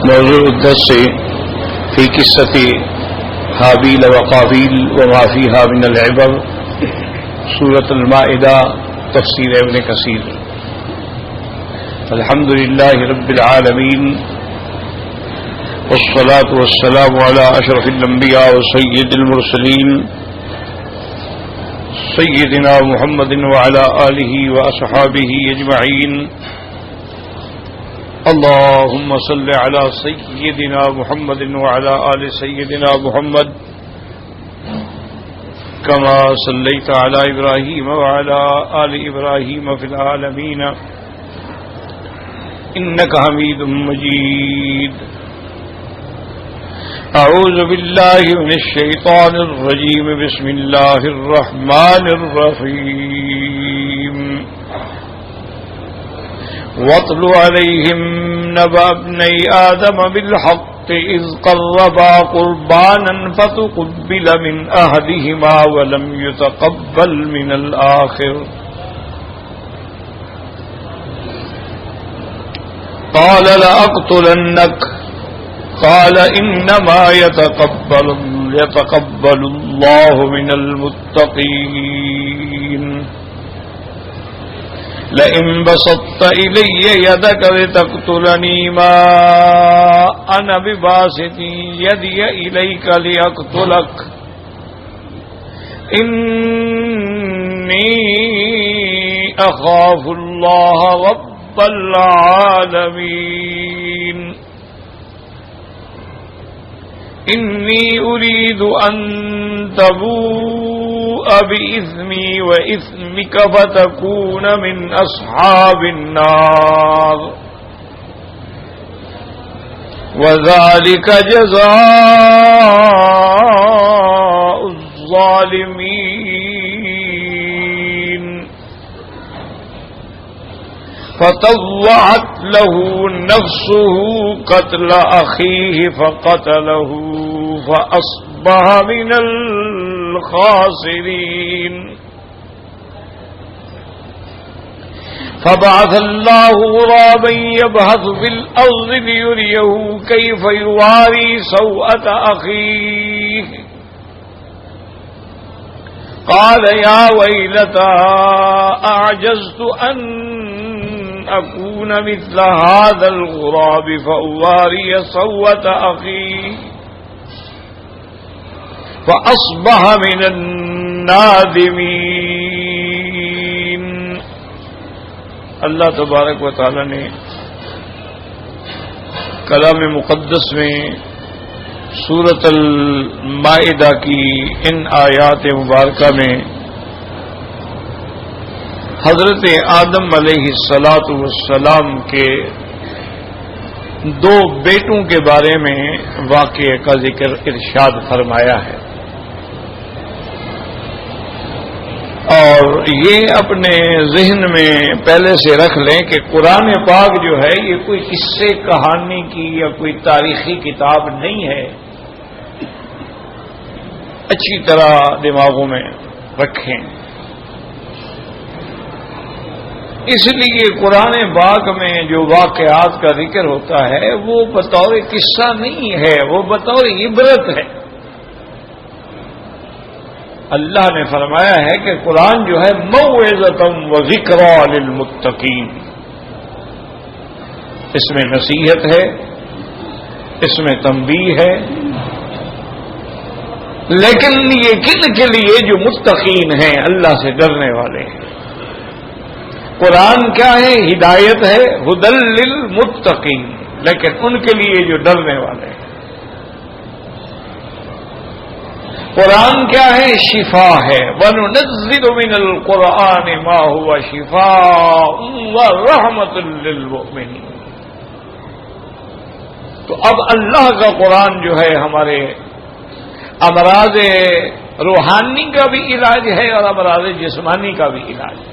موضوع الدرس في قصة هابيل وقابيل وما فيها من العبر سورة المائدة تفسير ابن كثير. الحمد لله رب العالمين والصلاة والسلام على أشرف الأنبياء وسيد المرسلين سيدنا محمد وعلى آله وأصحابه أجمعين. اللهم صل على سيدنا محمد وعلى آل سيدنا محمد كما صليت على إبراهيم وعلى آل إبراهيم في العالمين إنك حميد مجيد. أعوذ بالله من الشيطان الرجيم. بسم الله الرحمن الرحيم. واتل عليهم نبأ ابني آدم بالحق إذ قربا قربانا فتقبل من أحدهما ولم يتقبل من الآخر قال لأقتلنك قال إنما يتقبل الله من المتقين. لئن بسطت إلي يدك لتقتلني ما أنا بباسط يدي إليك لأقتلك إني أخاف الله رب العالمين. إني أريد أن تبوء بإثمي وإثمك فتكون من أصحاب النار وذلك جزاء الظالمين. فطوعت له نفسه قتل أخيه فقتله فأصبح من الخاسرين. فبعث الله غرابا يبحث في الأرض ليريه كيف يواري سوءة أخيه قال يا ويلتى أعجزت أن أكون مثل هذا الغراب فأواري سوءة أخي فأصبح من النادمين. اللہ تبارک و تعالی نے کلام مقدس میں سورۃ المائدہ کی ان آیات مبارکہ میں حضرت آدم علیہ الصلاۃ والسلام کے دو بیٹوں کے بارے میں واقعے کا ذکر ارشاد فرمایا ہے، اور یہ اپنے ذہن میں پہلے سے رکھ لیں کہ قرآن پاک جو ہے یہ کوئی قصے کہانی کی یا کوئی تاریخی کتاب نہیں ہے. اچھی طرح دماغوں میں رکھیں. اس لیے قرآن پاک میں جو واقعات کا ذکر ہوتا ہے وہ بطور قصہ نہیں ہے، وہ بطور عبرت ہے. اللہ نے فرمایا ہے کہ قرآن جو ہے موعظۃ و ذکریٰ للمتقین، اس میں نصیحت ہے، اس میں تنبیہ ہے، لیکن یہ کن کے لیے؟ جو متقین ہیں، اللہ سے ڈرنے والے ہیں. قرآن کیا ہے؟ ہدایت ہے، ھدی للمتقین، لیکن ان کے لیے جو ڈرنے والے ہیں. قرآن کیا ہے؟ شفا ہے. وَنُنَزِّلُ مِنَ الْقُرْآنِ مَا هُوَ شِفَاءٌ وَرَحْمَةٌ لِّلْمُؤْمِنِينَ. تو اب اللہ کا قرآن جو ہے ہمارے امراض روحانی کا بھی علاج ہے اور امراض جسمانی کا بھی علاج ہے.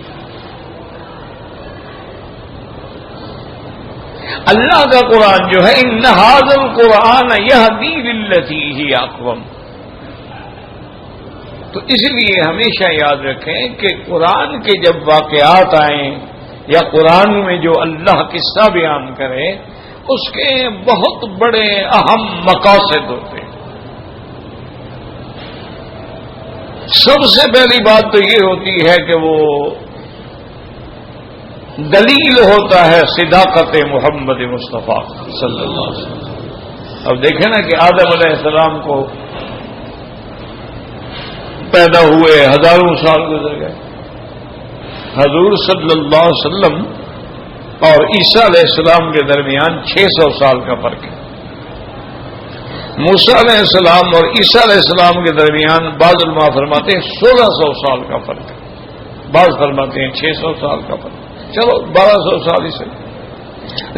اللہ کا قرآن جو ہے ان ھذا القرآن یہدی للتی ہی اقوم. تو اس لیے ہمیشہ یاد رکھیں کہ قرآن کے جب واقعات آئیں یا قرآن میں جو اللہ قصہ بیان کرے اس کے بہت بڑے اہم مقاصد ہوتے ہیں۔ سب سے پہلی بات تو یہ ہوتی ہے کہ وہ دلیل ہوتا ہے صداقت محمد مصطفیٰ صلی اللہ علیہ وسلم۔ اب دیکھیں نا کہ آدم علیہ السلام کو پیدا ہوئے ہزاروں سال گزر گئے، حضور صلی اللہ علیہ وسلم اور عیسیٰ علیہ السلام کے درمیان 600 سال کا فرق ہے۔ موسیٰ علیہ السلام اور عیسیٰ علیہ السلام کے درمیان بعض علماء فرماتے ہیں 1600 سال کا فرق ہے، بعض فرماتے ہیں 600 سال کا فرق، چلو 1200 سال ہی صحیح،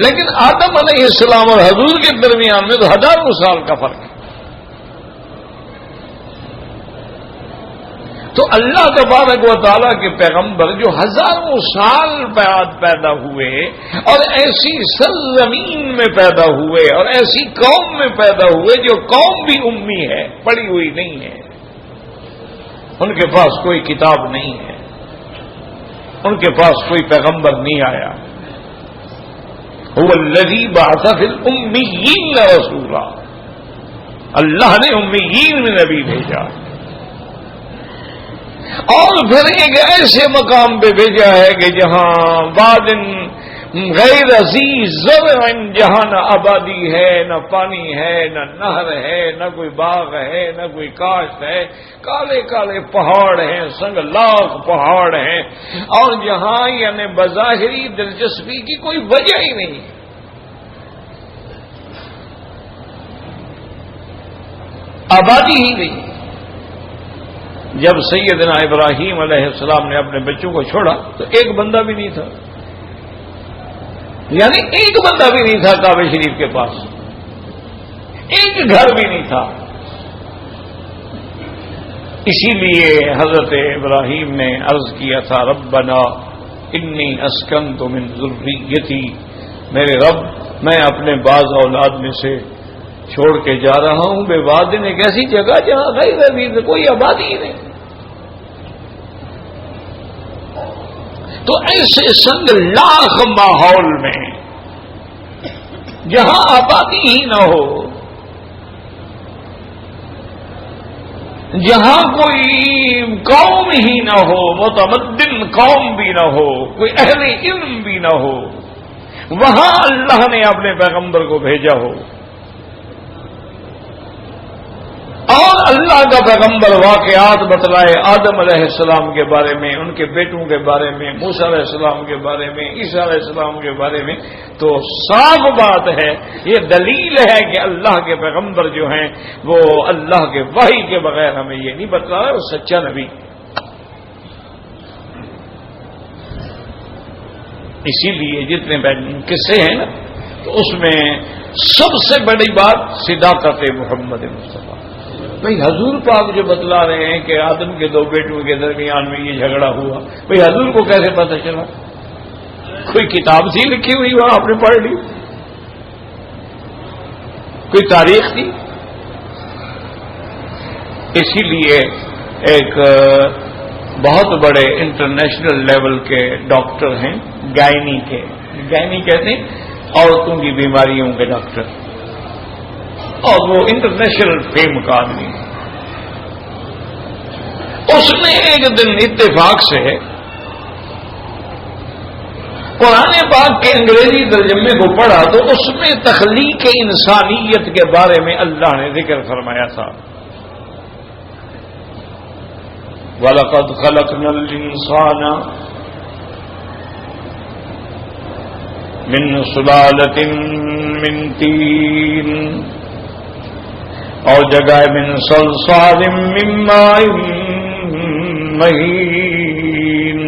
لیکن آدم علیہ السلام اور حضور کے درمیان میں تو ہزاروں سال کا فرق ہے۔ تو اللہ تبارک و تعالیٰ کے پیغمبر جو ہزاروں سال بعد پیدا ہوئے اور ایسی سرزمین میں پیدا ہوئے اور ایسی قوم میں پیدا ہوئے جو قوم بھی امی ہے، پڑھی ہوئی نہیں ہے، ان کے پاس کوئی کتاب نہیں ہے، ان کے پاس کوئی پیغمبر نہیں آیا۔ هو الذی بعث فی الامیین رسولا، اللہ نے امیین میں نبی بھیجا اور پھر ایک ایسے مقام پہ بھیجا ہے کہ جہاں وادٍ غیر عزیز زرع، جہاں نہ آبادی ہے، نہ پانی ہے، نہ نہر ہے، نہ کوئی باغ ہے، نہ کوئی کاشت ہے، کالے کالے پہاڑ ہیں، سنگلاخ پہاڑ ہیں، اور جہاں یعنی بظاہری دلچسپی کی کوئی وجہ ہی نہیں، آبادی ہی نہیں۔ جب سیدنا ابراہیم علیہ السلام نے اپنے بچوں کو چھوڑا تو ایک بندہ بھی نہیں تھا، یعنی ایک بندہ بھی نہیں تھا کعبہ شریف کے پاس، ایک گھر بھی نہیں تھا۔ اسی لیے حضرت ابراہیم نے عرض کیا تھا ربنا انی اسکنت من ذریتی، میرے رب میں اپنے بعض اولاد میں سے چھوڑ کے جا رہا ہوں بے وادٍ، ایک ایسی جگہ جہاں غیر عزیز کوئی آبادی ہی نہیں۔ تو ایسے سنگ لاخ ماحول میں جہاں آبادی ہی نہ ہو، جہاں کوئی قوم ہی نہ ہو، متمدن قوم بھی نہ ہو، کوئی اہل علم بھی نہ ہو، وہاں اللہ نے اپنے پیغمبر کو بھیجا ہو، اور اللہ کا پیغمبر واقعات بتلائے آدم علیہ السلام کے بارے میں، ان کے بیٹوں کے بارے میں، موسیٰ علیہ السلام کے بارے میں، عیسیٰ علیہ السلام کے بارے میں، تو صاف بات ہے، یہ دلیل ہے کہ اللہ کے پیغمبر جو ہیں وہ اللہ کے وحی کے بغیر ہمیں یہ نہیں بتلا رہا، وہ سچا نبی۔ اسی لیے جتنے قصے ہیں نا، تو اس میں سب سے بڑی بات صداقت محمد مصطفیٰ۔ بھئی حضور پاک جو بتلا رہے ہیں کہ آدم کے دو بیٹوں کے درمیان میں یہ جھگڑا ہوا، بھئی حضور کو کیسے پتہ چلا؟ کوئی کتاب تھی لکھی ہوئی وہاں آپ نے پڑھ لی؟ کوئی تاریخ تھی؟ اسی لیے ایک بہت بڑے انٹرنیشنل لیول کے ڈاکٹر ہیں، گائنی کہتے ہیں عورتوں کی بیماریوں کے ڈاکٹر، اور وہ انٹرنیشنل فیم کا آدمی، اس نے ایک دن اتفاق سے قرآن پاک کے انگریزی ترجمے کو پڑھا تو اس میں تخلیق انسانیت کے بارے میں اللہ نے ذکر فرمایا تھا، وَلَقَدْ خَلَقْنَا الْإِنسَانَ مِنْ سُلَالَةٍ مِنْ طِينٍ، اور جگہ من صلصال من ماء مہین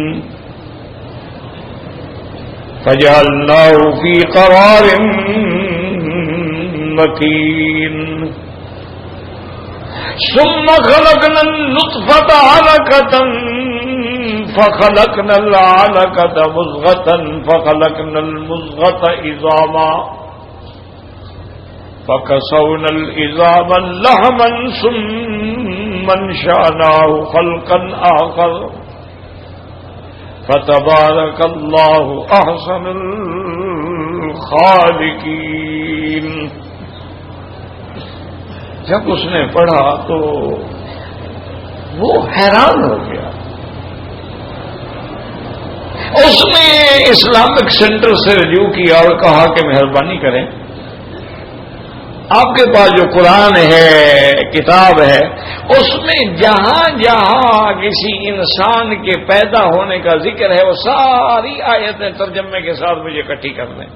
فجعلناه في قرار مكين ثم خلقنا النطفة علقة فخلقنا العلقة مضغة فخلقنا المضغة عظاما فكسونا العظام لحما ثم انشأناه خلقا آخر فتبارك الله أحسن الخالقين۔ الْمُسْتَقِيمِ. جب اس نے پڑھا تو وہ حیران ہو گیا. اس نے اسلامک سینٹر سے رجوع کیا اور کہا کہ مہربانی کریں، آپ کے پاس جو قرآن ہے، کتاب ہے، اس میں جہاں جہاں کسی انسان کے پیدا ہونے کا ذکر ہے وہ ساری آیتیں ترجمے کے ساتھ مجھے اکٹھی کر دیں.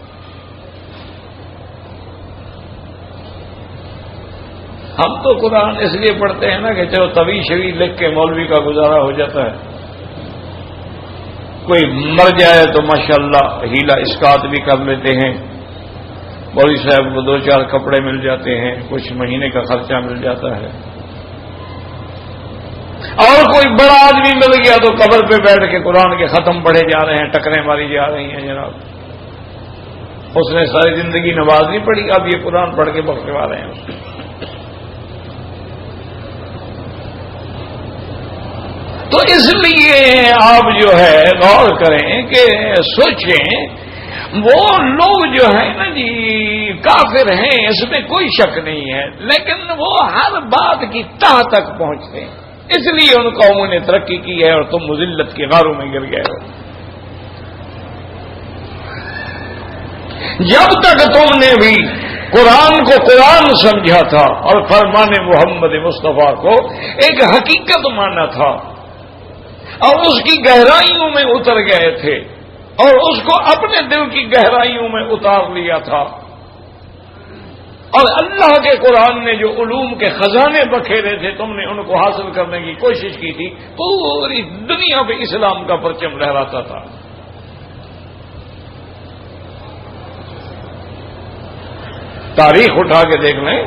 ہم تو قرآن اس لیے پڑھتے ہیں نا کہ چلو طویل شریف لکھ کے مولوی کا گزارا ہو جاتا ہے، کوئی مر جائے تو ماشاءاللہ ہیلا اسقاط بھی کر لیتے ہیں، مولوی صاحب کو 2-4 کپڑے مل جاتے ہیں، کچھ مہینے کا خرچہ مل جاتا ہے. اور کوئی بڑا آدمی مل گیا تو قبر پہ بیٹھ کے قرآن کے ختم پڑھے جا رہے ہیں، ٹکریں ماری جا رہی ہیں. جناب اس نے ساری زندگی نماز نہیں پڑھی، اب یہ قرآن پڑھ کے بخشوا رہے ہیں. تو اس لیے آپ جو ہے غور کریں کہ سوچیں، وہ لوگ جو ہے نا جی کافر ہیں، اس میں کوئی شک نہیں ہے، لیکن وہ ہر بات کی تہ تک پہنچتے ہیں. اس لیے ان قوموں نے ترقی کی ہے اور تم مذلت کے غاروں میں گر گئے ہو. جب تک تم نے بھی قرآن کو قرآن سمجھا تھا اور فرمان محمد مصطفیٰ کو ایک حقیقت مانا تھا اور اس کی گہرائیوں میں اتر گئے تھے اور اس کو اپنے دل کی گہرائیوں میں اتار لیا تھا، اور اللہ کے قرآن نے جو علوم کے خزانے بکھیرے تھے تم نے ان کو حاصل کرنے کی کوشش کی تھی، پوری دنیا پہ اسلام کا پرچم لہراتا تھا. تاریخ اٹھا کے دیکھ لیں،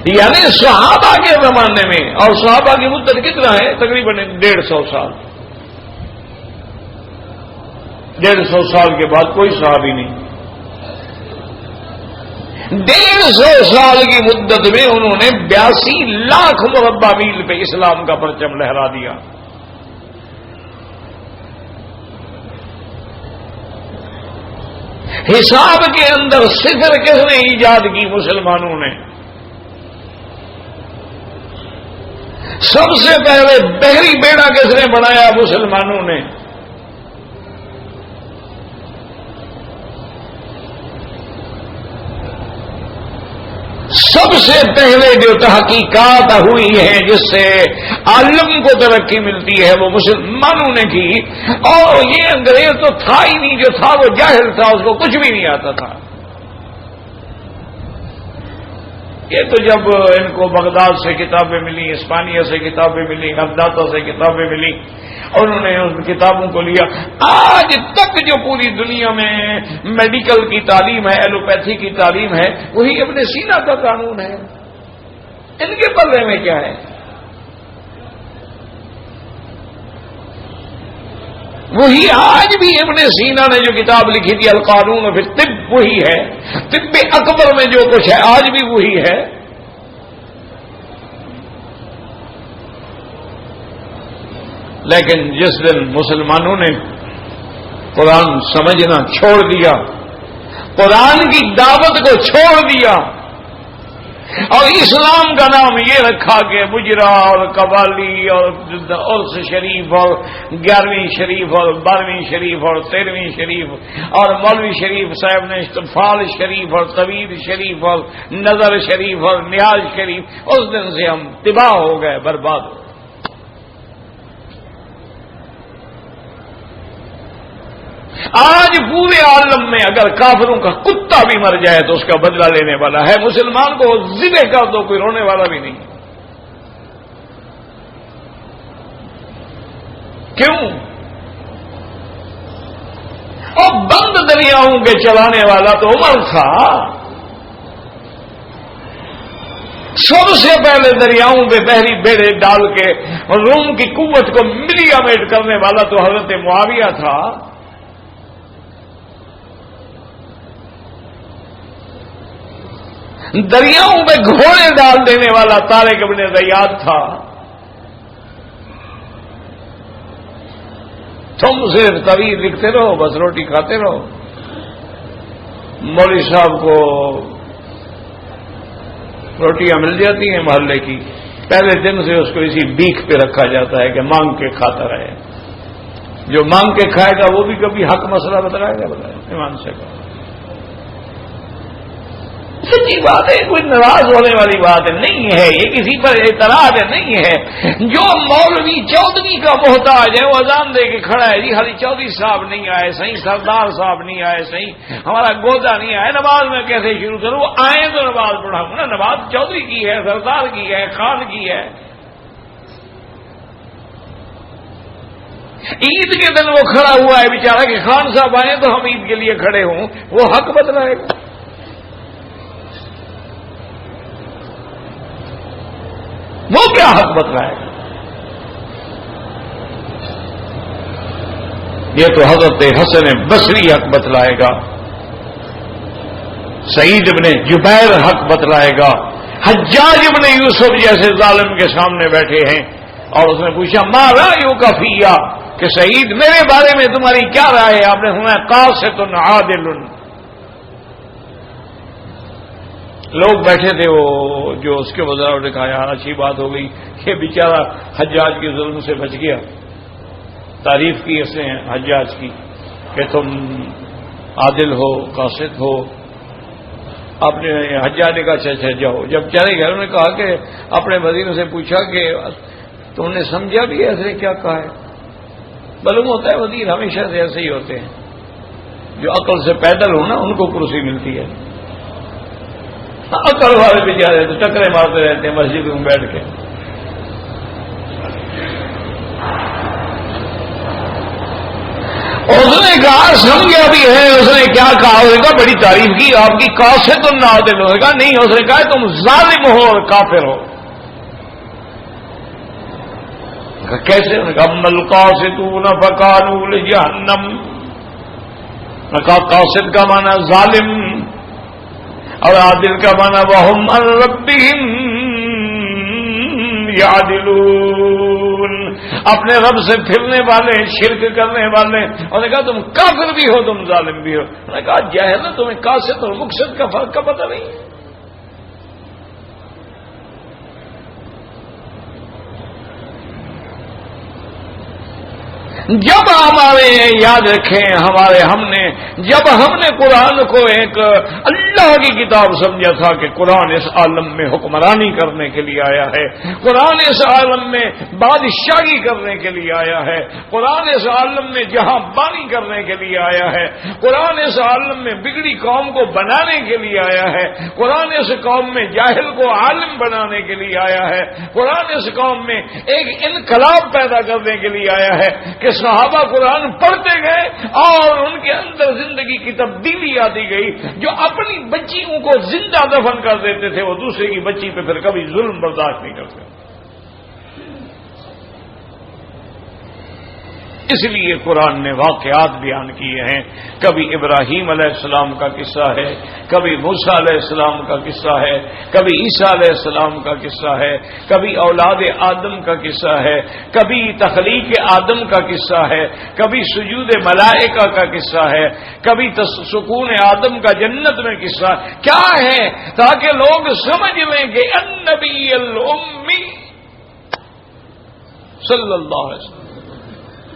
یعنی صحابہ کے زمانے میں، اور صحابہ کی مدت کتنا ہے؟ تقریباً 150 سال. 150 سال کے بعد کوئی صحابی نہیں. 150 سال کی مدت میں انہوں نے 82 لاکھ مربع میل پہ اسلام کا پرچم لہرا دیا. حساب کے اندر صفر کس نے ایجاد کی؟ مسلمانوں نے. سب سے پہلے بحری بیڑا کس نے بنایا؟ مسلمانوں نے. سب سے پہلے جو تحقیقات ہوئی ہیں جس سے عالم کو ترقی ملتی ہے وہ مسلمانوں نے کی. اور یہ انگریز تو تھا ہی نہیں، جو تھا وہ جاہل تھا، اس کو کچھ بھی نہیں آتا تھا. یہ تو جب ان کو بغداد سے کتابیں ملی، اسپانیہ سے کتابیں ملی، غرداتا سے کتابیں ملی، اور انہوں نے ان کتابوں کو لیا. آج تک جو پوری دنیا میں میڈیکل کی تعلیم ہے، ایلوپیتھی کی تعلیم ہے، وہی ابن سینا کا قانون ہے. ان کے پلے میں کیا ہے؟ وہی آج بھی ابن سینا نے جو کتاب لکھی تھی القانون فی الطب، وہی ہے. طب اکبر میں جو کچھ ہے آج بھی وہی ہے. لیکن جس دن مسلمانوں نے قرآن سمجھنا چھوڑ دیا، قرآن کی دعوت کو چھوڑ دیا، اور اسلام کا نام یہ رکھا کہ مجرا اور قوالی اور عرس شریف اور 11ویں شریف اور 12ویں شریف اور 13ویں شریف اور مولوی شریف صاحب نے فال شریف اور طویل شریف اور نظر شریف اور نیاز شریف، اس دن سے ہم تباہ ہو گئے، برباد ہو گئے. آج پورے عالم میں اگر کافروں کا کتا بھی مر جائے تو اس کا بدلہ لینے والا ہے. مسلمان کو ذبح کر دو، کوئی رونے والا بھی نہیں. کیوں؟ اور بند دریاؤں کے چلانے والا تو عمر تھا. سب سے پہلے دریاؤں پہ بحری بیڑے ڈال کے روم کی قوت کو ملیا میٹ کرنے والا تو حضرت معاویہ تھا. دریاؤں پہ گھوڑے ڈال دینے والا طارق ابن زیاد تھا. تم صرف طویل لکھتے رہو، بس روٹی کھاتے رہو. مولوی صاحب کو روٹیاں مل جاتی ہیں محلے کی، پہلے دن سے اس کو اسی بیک پہ رکھا جاتا ہے کہ مانگ کے کھاتا رہے. جو مانگ کے کھائے گا وہ بھی کبھی حق مسئلہ بتلائے گا، ایمان سے کہا. سچی بات ہے، کوئی ناراض ہونے والی بات نہیں ہے، یہ کسی پر اعتراض نہیں ہے. جو مولوی چودھری کا محتاج ہے وہ اذان دے کے کھڑا ہے، جی خالی چودھری صاحب نہیں آئے صحیح، سردار صاحب نہیں آئے صحیح، ہمارا گودا نہیں آئے، نماز میں کیسے شروع کروں؟ وہ آئے تو نماز پڑھاؤں نا. نماز چودھری کی ہے، سردار کی ہے، خان کی ہے. عید کے دن وہ کھڑا ہوا ہے بیچارہ کہ خان صاحب آئے تو ہم عید کے لیے کھڑے ہوں، وہ حق بتلائے گا. وہ کیا حق بتلائے گا؟ یہ تو حضرت حسن بصری حق بتلائے گا، سعید ابن جبیر حق بتلائے گا. حجاج ابن یوسف جیسے ظالم کے سامنے بیٹھے ہیں اور اس نے پوچھا ما رأیو کا فیہ، کہ سعید میرے بارے میں تمہاری کیا رائے ہے؟ آپ نے سنا قاسط عادل. لوگ بیٹھے تھے وہ جو اس کے وزراء نے کہا یار اچھی بات ہو گئی، یہ بیچارہ حجاج کے ظلم سے بچ گیا. تعریف کی اس نے حجاج کی کہ تم عادل ہو، قاسط ہو. آپ نے حجاج نے کہا اچھا جاؤ. جب چلے گئے انہوں نے کہا کہ اپنے وزیروں سے پوچھا کہ تم نے سمجھا بھی ایسے کیا کہا ہے؟ معلوم ہوتا ہے وزیر ہمیشہ سے ایسے ہی ہوتے ہیں، جو عقل سے پیدل ہو نا ان کو کرسی ملتی ہے. عقل والے بیچارے تو ٹکرے مارتے رہتے ہیں مسجد میں بیٹھ کے. اس نے کہا سمجھا بھی ہے. اس نے کیا کہا؟ اس نے کہا بڑی تعریف کی آپ کی، قاسط عادل ہوئے گا نہیں. اس نے کہا تم ظالم ہو اور کافر ہو. کیسے؟ انہوں نے کہا اما القاسطون فکانوا لجہنم. نے کہا قاسط کا معنی ظالم اور عادل کا معنی وہم عن ربہم یعدلون، اپنے رب سے پھرنے والے، شرک کرنے والے. انہوں نے کہا تم کافر بھی ہو تم ظالم بھی ہو. انہوں نے کہا جاہل ہے، تمہیں قاسط اور مقصد کا فرق کا پتہ نہیں ہے. جب ہمارے یاد رکھیں جب ہم نے قرآن کو ایک اللہ کی کتاب سمجھا تھا کہ قرآن اس عالم میں حکمرانی کرنے کے لیے آیا ہے، قرآن اس عالم میں بادشاہی کرنے کے لیے آیا ہے، قرآن اس عالم میں جہاں بانی کرنے کے لیے آیا ہے، قرآن اس عالم میں بگڑی قوم کو بنانے کے لیے آیا ہے، قرآن اس قوم میں جاہل کو عالم بنانے کے لیے آیا ہے، قرآن اس قوم میں ایک انقلاب پیدا کرنے کے لیے آیا ہے کہ صحابہ قرآن پڑھتے گئے اور ان کے اندر زندگی کی تبدیلی آتی گئی. جو اپنی بچیوں کو زندہ دفن کر دیتے تھے وہ دوسرے کی بچی پہ پھر کبھی ظلم برداشت نہیں کرتے. اس لیے قرآن نے واقعات بیان کیے ہیں. کبھی ابراہیم علیہ السلام کا قصہ ہے، کبھی موسیٰ علیہ السلام کا قصہ ہے، کبھی عیسیٰ علیہ السلام کا قصہ ہے، کبھی اولاد آدم کا قصہ ہے، کبھی تخلیق آدم کا قصہ ہے، کبھی سجود ملائکہ کا قصہ ہے، کبھی سکون آدم کا جنت میں قصہ. کیا ہے؟ تاکہ لوگ سمجھ لیں کہ النبی الامی صلی اللہ علیہ وسلم.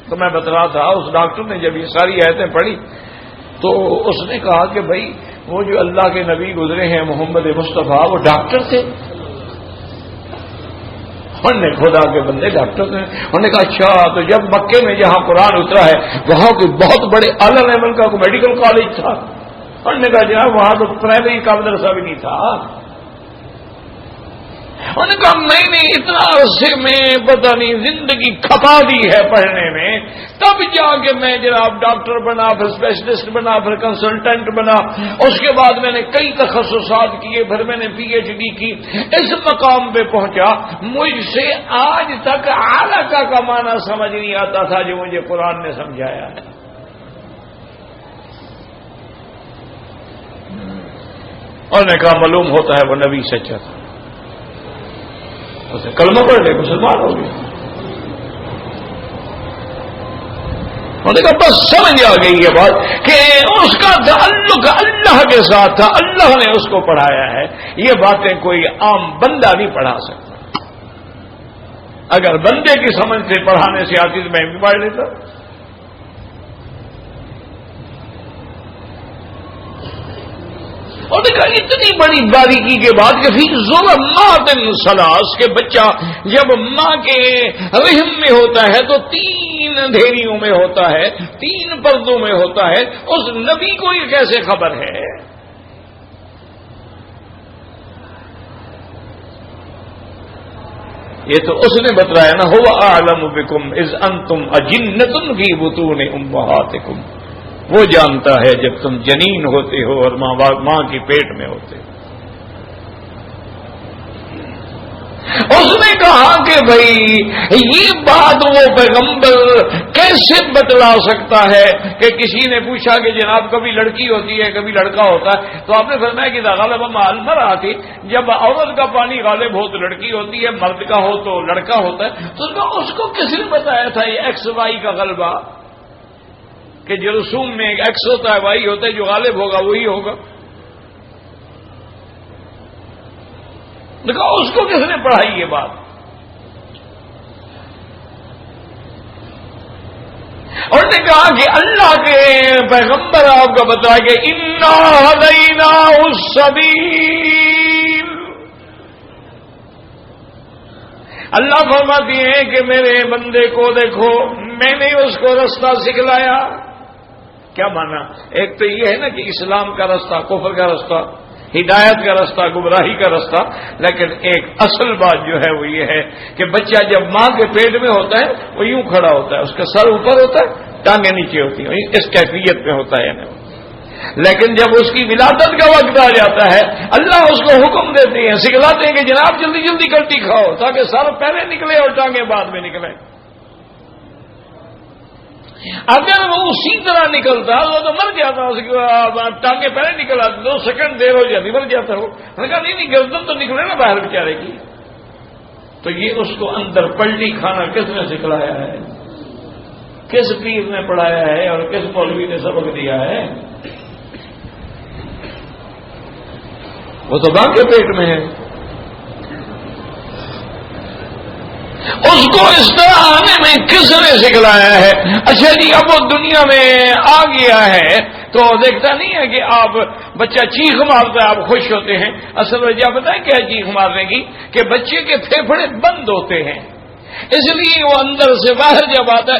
تو میں بتا تھا اس ڈاکٹر نے جب یہ ساری آیتیں پڑھی تو اس نے کہا کہ بھائی وہ جو اللہ کے نبی گزرے ہیں محمد مصطفیٰ وہ ڈاکٹر تھے. انہوں نے خدا کے بندے ڈاکٹر تھے. انہوں نے کہا اچھا تو جب مکے میں جہاں قرآن اترا ہے وہاں کوئی بہت بڑے اعلی لیول کا کوئی میڈیکل کالج تھا؟ انہوں نے کہا جناب وہاں تو پرائمری کا مدرسہ بھی نہیں تھا. انہوں نے کہا نہیں اتنا عرصے میں پتہ نہیں زندگی کھپا دی ہے پڑھنے میں، تب جا کے میں جناب ڈاکٹر بنا، پھر اسپیشلسٹ بنا، پھر کنسلٹنٹ بنا، اس کے بعد میں نے کئی تخصصات کیے، پھر میں نے پی ایچ ڈی کی، اس مقام پہ پہنچا. مجھ سے آج تک علاقہ کا معنی سمجھ نہیں آتا تھا جو مجھے قرآن نے سمجھایا ہے. اور نے کہا معلوم ہوتا ہے وہ نبی سچا تھا. اسے کلمہ پڑھ لے مسلمان ہو گیا. انہوں نے کہا بس سمجھ آ گئی یہ بات کہ اس کا تعلق اللہ کے ساتھ تھا، اللہ نے اس کو پڑھایا ہے. یہ باتیں کوئی عام بندہ نہیں پڑھا سکتا. اگر بندے کی سمجھ سے پڑھانے سے آتی تو میں بھی پڑھ لیتا. اور دیکھا اتنی بڑی باریکی کے بعد کہ پھر ظلمات ثلاث کے بچہ جب ماں کے رحم میں ہوتا ہے تو 3 اندھیریوں میں ہوتا ہے، 3 پردوں میں ہوتا ہے. اس نبی کو یہ کیسے خبر ہے؟ یہ تو اس نے بتلایا نا، هو اعلم بكم اذ انتم اجنة في بطون امهاتكم. وہ جانتا ہے جب تم جنین ہوتے ہو اور ماں کی پیٹ میں ہوتے ہو. اس نے کہا کہ بھائی یہ بات وہ پیغمبر کیسے بتلا سکتا ہے کہ کسی نے پوچھا کہ جناب کبھی لڑکی ہوتی ہے کبھی لڑکا ہوتا ہے، تو آپ نے فرمایا کہ غالب المر آتی، جب عورت کا پانی غالب ہو تو لڑکی ہوتی ہے، مرد کا ہو تو لڑکا ہوتا ہے. تو اس کو کس نے بتایا تھا یہ ایکس وائی کا غلبہ، کہ جو رسوم میں ایکس ہوتا ہے وائی ہوتا ہے، جو غالب ہوگا وہی ہوگا. دیکھو اس کو کس نے پڑھائی یہ بات؟ اور نے کہا کہ اللہ کے پیغمبر آپ کو بتایا کہ انا ہدیناہ السبیل. اللہ فرماتی ہیں کہ میرے بندے کو دیکھو میں نے اس کو رستہ سکھلایا. کیا مانا؟ ایک تو یہ ہے نا کہ اسلام کا رستہ، کفر کا رستہ، ہدایت کا رستہ، گمراہی کا رستہ. لیکن ایک اصل بات جو ہے وہ یہ ہے کہ بچہ جب ماں کے پیٹ میں ہوتا ہے وہ یوں کھڑا ہوتا ہے، اس کا سر اوپر ہوتا ہے، ٹانگیں نیچے ہوتی ہیں، اس کیفیت میں ہوتا ہے. لیکن جب اس کی ولادت کا وقت آ جاتا ہے اللہ اس کو حکم دیتے ہیں، سکھلاتے ہیں کہ جناب جلدی جلدی کٹی کھاؤ تاکہ سر پہلے نکلے اور ٹانگیں بعد میں نکلیں. اگر وہ اسی طرح نکلتا وہ تو مر جاتا، اس کی ٹانگیں پہلے نکل آتی، 2 سیکنڈ دیر ہو جاتی، مر جاتا. وہ نے کہا نہیں گردن تو نکلے نا باہر بیچارے کی. تو یہ اس کو اندر پلٹی کھانا کس نے سکھلایا ہے؟ کس پیر نے پڑھایا ہے اور کس مولوی نے سبق دیا ہے؟ وہ تو ماں کے پیٹ میں ہے. اس کو اس طرح آنے میں کس نے سکھلایا ہے؟ اچھا جی اب وہ دنیا میں آ گیا ہے تو دیکھتا نہیں ہے کہ آپ بچہ چیخ مارتا ہے آپ خوش ہوتے ہیں. اصل وجہ پتہ ہے کیا چیخ مارنے کی؟ کہ بچے کے پھیپھڑے بند ہوتے ہیں، اس لیے وہ اندر سے باہر جب آتا ہے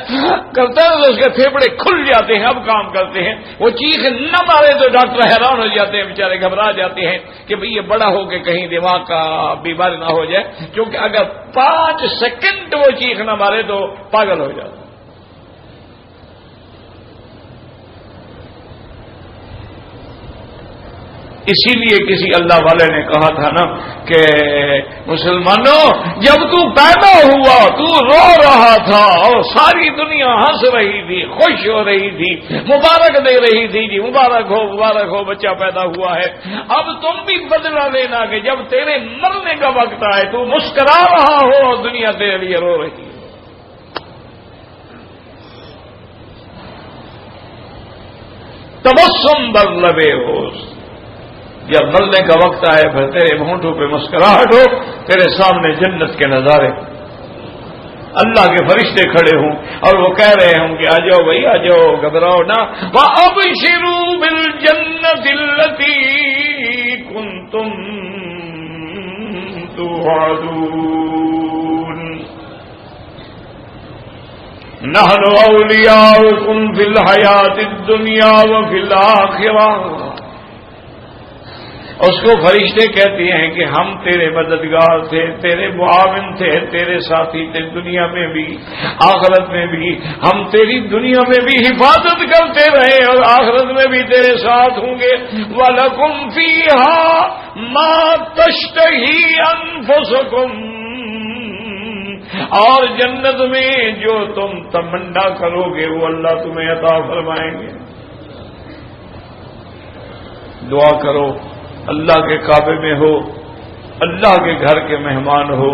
کرتا ہے تو اس کے پھیپھڑے کھل جاتے ہیں، اب کام کرتے ہیں. وہ چیخ نہ مارے تو ڈاکٹر حیران ہو جاتے ہیں، بیچارے گھبرا جاتے ہیں کہ بھئی یہ بڑا ہو کے کہیں دماغ کا بیماری نہ ہو جائے، کیونکہ اگر 5 سیکنڈ وہ چیخ نہ مارے تو پاگل ہو جاتا. اسی لیے کسی اللہ والے نے کہا تھا نا کہ مسلمانوں جب تو پیدا ہوا تو رو رہا تھا اور ساری دنیا ہنس رہی تھی، خوش ہو رہی تھی، مبارک دے رہی تھی جی مبارک ہو بچہ پیدا ہوا ہے. اب تم بھی بدلہ لینا کہ جب تیرے مرنے کا وقت آئے تو مسکرا رہا ہو اور دنیا تیرے لیے رو رہی ہے. تبسم بر لبے ہوش، جب مرنے کا وقت آئے پھر تیرے ہونٹوں پہ مسکراہٹ ہو، تیرے سامنے جنت کے نظارے، اللہ کے فرشتے کھڑے ہوں اور وہ کہہ رہے ہوں کہ آ جاؤ بھائی آ جاؤ، گھبراؤ نہ. وَأَبْشِرُوا بِالْجَنَّةِ الَّتِي كُنتُمْ تُوعَدُونَ نَحْنُ أَوْلِيَاؤُكُمْ فِي الْحَيَاةِ الدُّنْيَا وَفِي الْآخِرَةِ. اس کو فرشتے کہتے ہیں کہ ہم تیرے مددگار تھے، تیرے معاون تھے، تیرے ساتھی تھے دنیا میں بھی آخرت میں بھی. ہم تیری دنیا میں بھی حفاظت کرتے رہے اور آخرت میں بھی تیرے ساتھ ہوں گے. وَلَكُمْ فِيهَا مَا تَشْتَهِي أَنفُسُكُمْ، اور جنت میں جو تم تمنا کرو گے وہ اللہ تمہیں عطا فرمائیں گے. دعا کرو اللہ کے کعبے میں ہو، اللہ کے گھر کے مہمان ہو،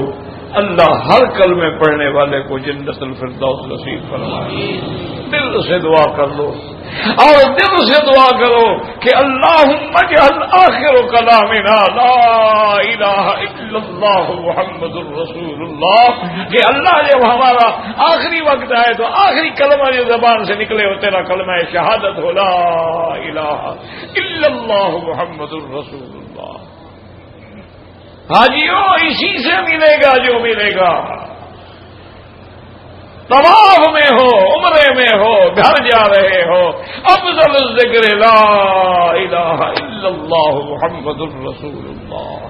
اللہ ہر کلمے پڑھنے والے کو جنت الفردوس نصیب فرمائے. دل سے دعا کر لو اور دل سے دعا کرو کہ اللہم اجعل آخر کلامنا لا الہ الا اللہ محمد الرسول اللہ، کہ اللہ جب ہمارا آخری وقت آئے تو آخری کلمہ جو زبان سے نکلے ہو تیرا کلمہ شہادت ہو لا الہ الا اللہ محمد الرسول اللہ. حاجیوں اسی سے ملے گا جو ملے گا. طواف میں ہو، عمرے میں ہو، گھر جا رہے ہو، افضل الذکر لا الہ الا اللہ محمد الرسول اللہ.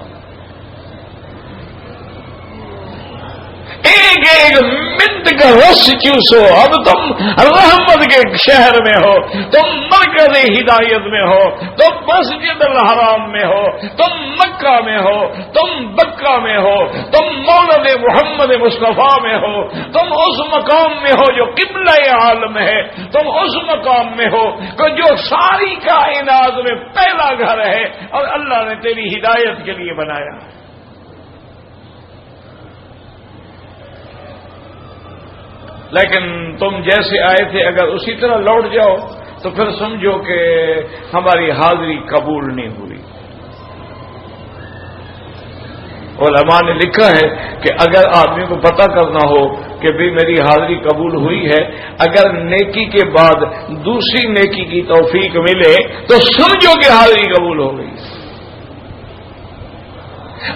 ایک ایک منٹ کا رس چوسو. اب تم رحمت کے شہر میں ہو، تم مرکز ہدایت میں ہو، تم مسجد الحرام میں ہو، تم مکہ میں ہو، تم بکہ میں ہو، تم مولد محمد مصطفیٰ میں ہو، تم اس مقام میں ہو جو قبلہ عالم ہے، تم اس مقام میں ہو کہ جو ساری کائنات میں پہلا گھر ہے اور اللہ نے تیری ہدایت کے لیے بنایا. لیکن تم جیسے آئے تھے اگر اسی طرح لوٹ جاؤ تو پھر سمجھو کہ ہماری حاضری قبول نہیں ہوئی. علماء نے لکھا ہے کہ اگر آدمی کو پتہ کرنا ہو کہ بھی میری حاضری قبول ہوئی ہے، اگر نیکی کے بعد دوسری نیکی کی توفیق ملے تو سمجھو کہ حاضری قبول ہو گئی.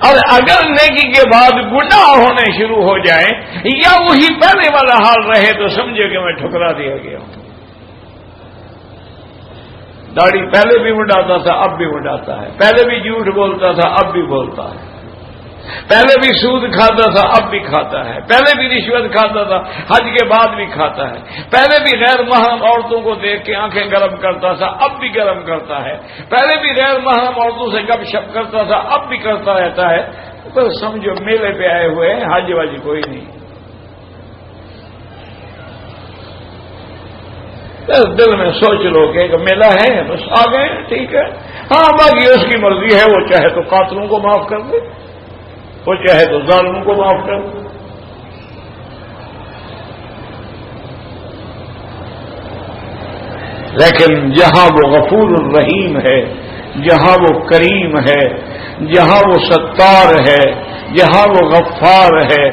اور اگر نیکی کے بعد گناہ ہونے شروع ہو جائیں یا وہی پہلے والا حال رہے تو سمجھے کہ میں ٹھکرا دیا گیا ہوں. داڑھی پہلے بھی مڈاتا تھا اب بھی مڈاتا ہے، پہلے بھی جھوٹ بولتا تھا اب بھی بولتا ہے، پہلے بھی سود کھاتا تھا اب بھی کھاتا ہے، پہلے بھی رشوت کھاتا تھا حج کے بعد بھی کھاتا ہے، پہلے بھی غیر محرم عورتوں کو دیکھ کے آنکھیں گرم کرتا تھا اب بھی گرم کرتا ہے، پہلے بھی غیر محرم عورتوں سے گپ شپ کرتا تھا اب بھی کرتا رہتا ہے. تو سمجھو میلے پہ آئے ہوئے ہیں، حج واجی کوئی نہیں. دل میں سوچ لو کہ ایک میلہ ہے بس آ گئے ٹھیک ہے. ہاں باقی اس کی مرضی ہے، وہ چاہے تو قاتلوں کو معاف کر دے، وہ چاہے تو ظالموں کو معاف کر دے. لیکن جہاں وہ غفور الرحیم ہے، جہاں وہ کریم ہے، جہاں وہ ستار ہے، جہاں وہ غفار ہے،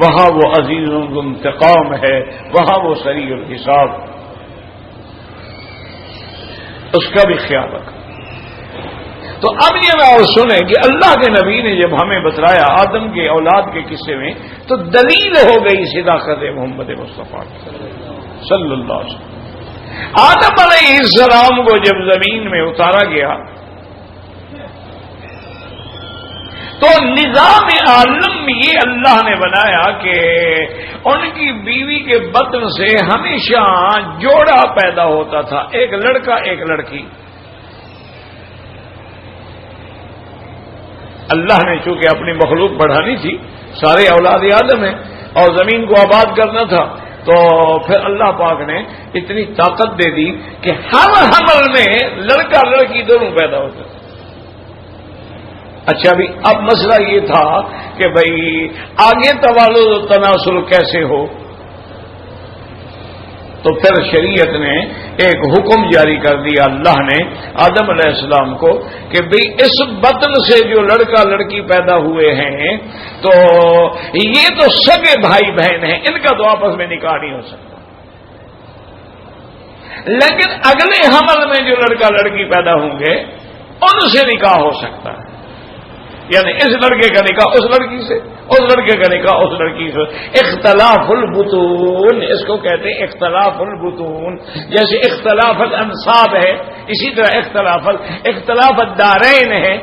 وہاں وہ عزیز الانتقام ہے، وہاں وہ سریع الحساب. اس کا بھی خیال رکھا. تو اب یہ میں اور سنیں کہ اللہ کے نبی نے جب ہمیں بتلایا آدم کے اولاد کے قصے میں تو دلیل ہو گئی صداقت محمد مصطفیٰ صلی اللہ علیہ وسلم. آدم علیہ السلام کو جب زمین میں اتارا گیا تو نظام عالم یہ اللہ نے بنایا کہ ان کی بیوی کے بطن سے ہمیشہ جوڑا پیدا ہوتا تھا، ایک لڑکا ایک لڑکی. اللہ نے چونکہ اپنی مخلوق بڑھانی تھی، سارے اولاد آدم ہیں اور زمین کو آباد کرنا تھا، تو پھر اللہ پاک نے اتنی طاقت دے دی کہ ہر حمل میں لڑکا لڑکی دونوں پیدا ہوتے تھے. اچھا بھی اب مسئلہ یہ تھا کہ بھئی آگے توالد و تناسل کیسے ہو، تو پھر شریعت نے ایک حکم جاری کر دیا اللہ نے آدم علیہ السلام کو کہ بھئی اس بطن سے جو لڑکا لڑکی پیدا ہوئے ہیں تو یہ تو سگے بھائی بہن ہیں، ان کا تو آپس میں نکاح نہیں ہو سکتا، لیکن اگلے حمل میں جو لڑکا لڑکی پیدا ہوں گے ان سے نکاح ہو سکتا ہے. یعنی اس لڑکے کا نکاح اس لڑکی سے، اس لڑکے کا نکاح اس لڑکی سے. اختلاف البطون اس کو کہتے ہیں، اختلاف البطون. جیسے اختلاف الانصاب ہے اسی طرح اختلاف الدارین ہے.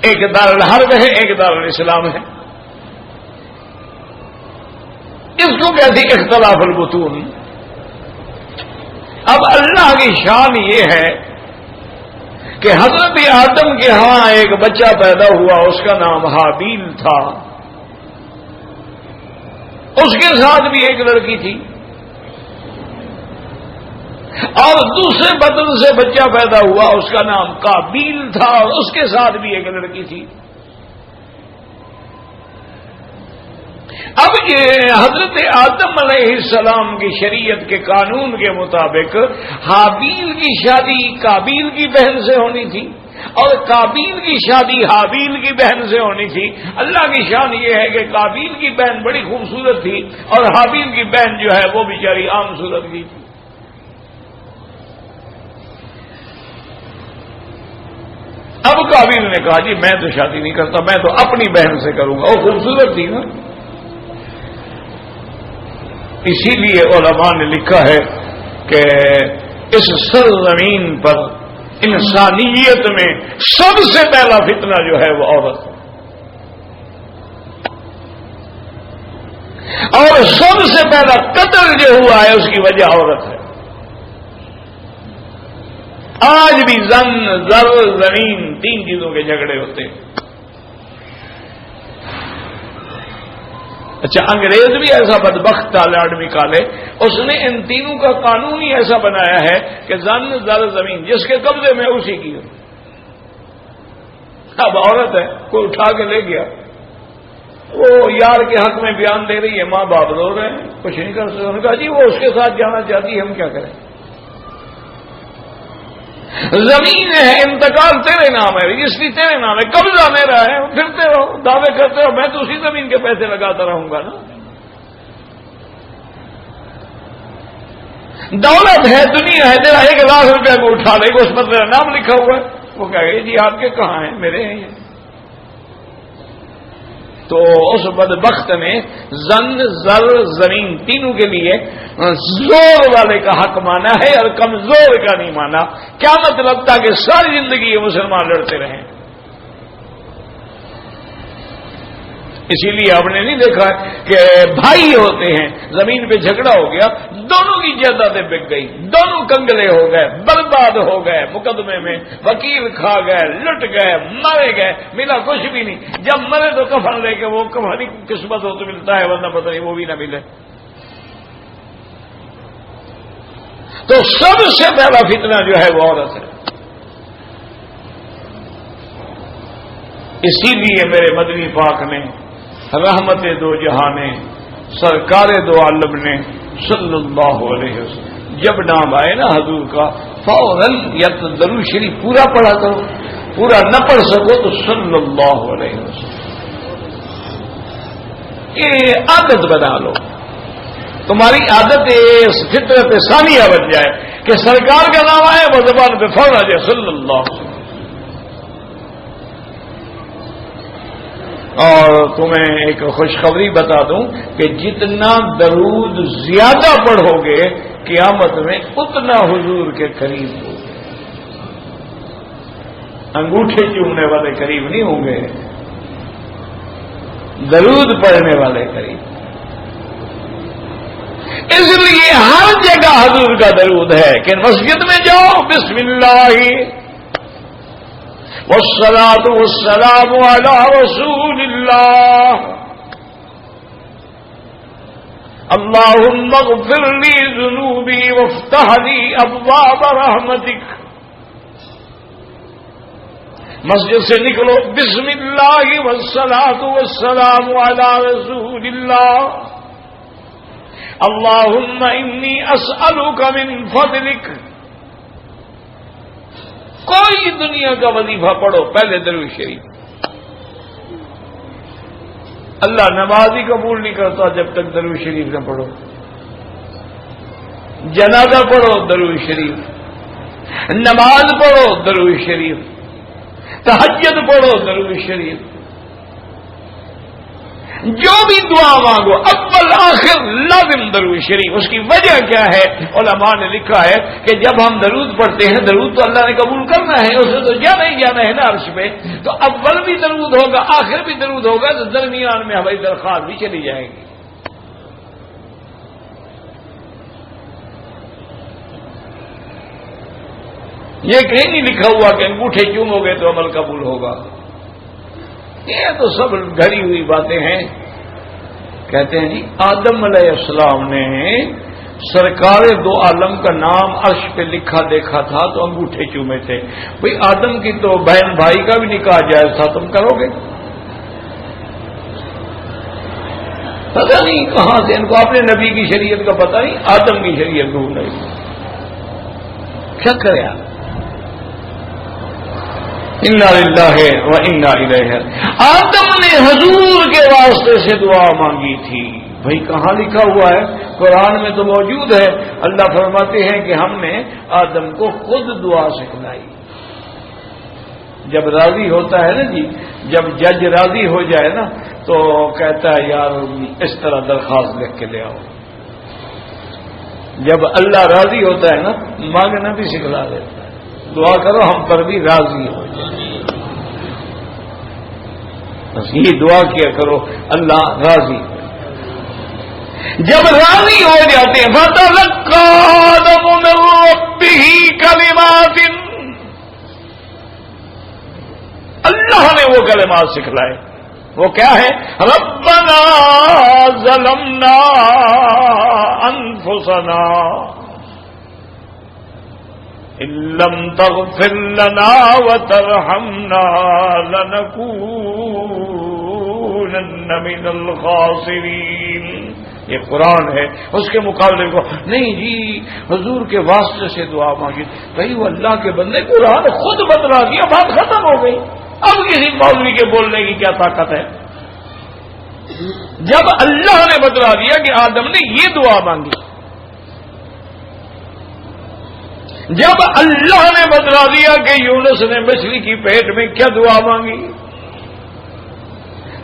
ایک دار الحرب ہے ایک دار الاسلام ہے، اس کو کہتے ہیں اختلاف البطون. اب اللہ کی شان یہ ہے کہ حضرت آدم کے ہاں ایک بچہ پیدا ہوا، اس کا نام حابیل تھا، اس کے ساتھ بھی ایک لڑکی تھی، اور دوسرے بدن سے بچہ پیدا ہوا اس کا نام قابیل تھا اور اس کے ساتھ بھی ایک لڑکی تھی. اب یہ حضرت آدم علیہ السلام کی شریعت کے قانون کے مطابق حابیل کی شادی قابیل کی بہن سے ہونی تھی اور قابیل کی شادی حابیل کی بہن سے ہونی تھی. اللہ کی شان یہ ہے کہ قابیل کی بہن بڑی خوبصورت تھی اور حابیل کی بہن جو ہے وہ بیچاری عام صورت کی تھی. اب قابیل نے کہا جی میں تو شادی نہیں کرتا، میں تو اپنی بہن سے کروں گا، وہ خوبصورت تھی نا. اسی لیے علماء نے لکھا ہے کہ اس سرزمین پر انسانیت میں سب سے پہلا فتنہ جو ہے وہ عورت ہے، اور سب سے پہلا قتل جو ہوا ہے اس کی وجہ عورت ہے. آج بھی زن زر زمین تین چیزوں کے جھگڑے ہوتے ہیں. اچھا انگریز بھی ایسا بدبخت تالا آدمی کالے، اس نے ان تینوں کا قانون ہی ایسا بنایا ہے کہ زن زر زمین جس کے قبضے میں اسی کی. اب عورت ہے، کوئی اٹھا کے لے گیا، وہ یار کے حق میں بیان دے رہی ہے، ماں باپ رو رہے ہیں، کچھ نہیں کر سکتے. انہوں نے کہا جی وہ اس کے ساتھ جانا چاہتی ہے، ہم کیا کریں. زمین ہے، انتقال تیرے نام ہے، رجسٹری تیرے نام ہے، قبضہ میرا ہے، پھرتے رہو دعوے کرتے رہو، میں تو اسی زمین کے پیسے لگاتا رہوں گا نا. دولت ہے، دنیا ہے، تیرا 1,00,000 روپے کو اٹھا لے گا، اس پر میرا نام لکھا ہوا ہے. وہ کہہ گئے جی آپ کے کہاں ہیں، میرے ہیں. تو اس بدبخت نے زن زر زمین تینوں کے لیے زور والے کا حق مانا ہے اور کمزور کا نہیں مانا. کیا مطلب تھا کہ ساری زندگی یہ مسلمان لڑتے رہے. اسی لیے آپ نے نہیں دیکھا کہ بھائی ہوتے ہیں، زمین پہ جھگڑا ہو گیا، دونوں کی جائیدادیں بک گئی، دونوں کنگلے ہو گئے، برباد ہو گئے، مقدمے میں وکیل کھا گئے، لٹ گئے، مارے گئے، ملا کچھ بھی نہیں. جب مرے تو کفن لے کے وہ کفن قسمت ہو تو ملتا ہے، ورنہ پتہ نہیں وہ بھی نہ ملے. تو سب سے پہلا فتنہ جو ہے وہ عورت ہے. اسی لیے میرے مدنی پاک نے رحمت دو جہاں نے سرکار دو عالم نے صلی اللہ علیہ وسلم جب نام آئے نا حضور کا فوراً یا تو درود شریف پورا پڑھا کرو، پورا نہ پڑھ سکو تو صلی اللہ علیہ وسلم. یہ عادت بنا لو، تمہاری عادت فطرت ثانیہ بن جائے کہ سرکار کا نام آئے وہ زبان پہ فوراً آ جائے صلی اللہ علیہ وسلم. اور تمہیں ایک خوشخبری بتا دوں کہ جتنا درود زیادہ پڑھو گے قیامت میں اتنا حضور کے قریب ہوگے. انگوٹھے چومنے والے قریب نہیں ہوں گے، درود پڑھنے والے قریب. اس لیے ہر جگہ حضور کا درود ہے کہ مسجد میں جاؤ بسم اللہ والصلاة والسلام على رسول الله اللهم اغفر لي ذنوبي وافتح لي أبواب رحمتك. مسجد سے نکلو بسم اللہ والصلاة والسلام على رسول الله اللهم إني أسألك من فضلك. کوئی دنیا کا وظیفہ پڑھو پہلے درود شریف. اللہ نماز ہی قبول نہیں کرتا جب تک درود شریف نہ پڑھو. جنازہ پڑھو درود شریف، نماز پڑھو درود شریف، تہجد پڑھو درود شریف. جو بھی دعا مانگو اول آخر لازم درود شریف. اس کی وجہ کیا ہے؟ علماء نے لکھا ہے کہ جب ہم درود پڑھتے ہیں، درود تو اللہ نے قبول کرنا ہے، اسے تو جانا ہی جانا ہے نا عرش پہ، تو اول بھی درود ہوگا آخر بھی درود ہوگا، تو درمیان میں ہماری درخواست بھی چلی جائے گی. یہ کہیں نہیں لکھا ہوا کہ انگوٹھے چومو گے تو عمل قبول ہوگا. یہ تو سب گھڑی ہوئی باتیں ہیں. کہتے ہیں جی آدم علیہ السلام نے سرکار دو عالم کا نام عرش پہ لکھا دیکھا تھا تو انگوٹھے چومے تھے. بھئی آدم کی تو بہن بھائی کا بھی نکاح جائز تھا، تم کرو گے؟ پتہ نہیں کہاں سے ان کو اپنے نبی کی شریعت کا پتہ نہیں، آدم کی شریعت ڈھونڈ رہی، کیا کرے آپ؟ انا للہ و انا الیہ۔ آدم نے حضور کے واسطے سے دعا مانگی تھی، بھائی کہاں لکھا ہوا ہے؟ قرآن میں تو موجود ہے۔ اللہ فرماتے ہیں کہ ہم نے آدم کو خود دعا سکھلائی۔ جب راضی ہوتا ہے نا جی، جب جج راضی ہو جائے نا تو کہتا ہے یار اس طرح درخواست لکھ کے لے آؤ۔ جب اللہ راضی ہوتا ہے نا مانگنا بھی سکھلا دیتا ہے، دعا کرو ہم پر بھی راضی ہو جائے، بس یہ دعا کیا کرو اللہ راضی ہو۔ جب راضی ہو جاتے ہیں فَتَلَقَّىٰ آدَمُ مِن رَّبِّهِ كَلِمَاتٍ، اللہ نے وہ کلمات سکھلائے، وہ کیا ہے؟ ربنا ظلمنا انفسنا ان لم تغفر لنا وترحمنا لنكونن من الخاسرین۔ یہ قرآن ہے، اس کے مقابلے کو نہیں جی حضور کے واسطے سے دعا مانگی، بھائی وہ اللہ کے بندے، قرآن خود بتلا دیا، بات ختم ہو گئی، اب کسی مولوی کے بولنے کی کیا طاقت ہے؟ جب اللہ نے بتلا دیا کہ آدم نے یہ دعا مانگی، جب اللہ نے بتلا دیا کہ یونس نے مچھلی کی پیٹ میں کیا دعا مانگی،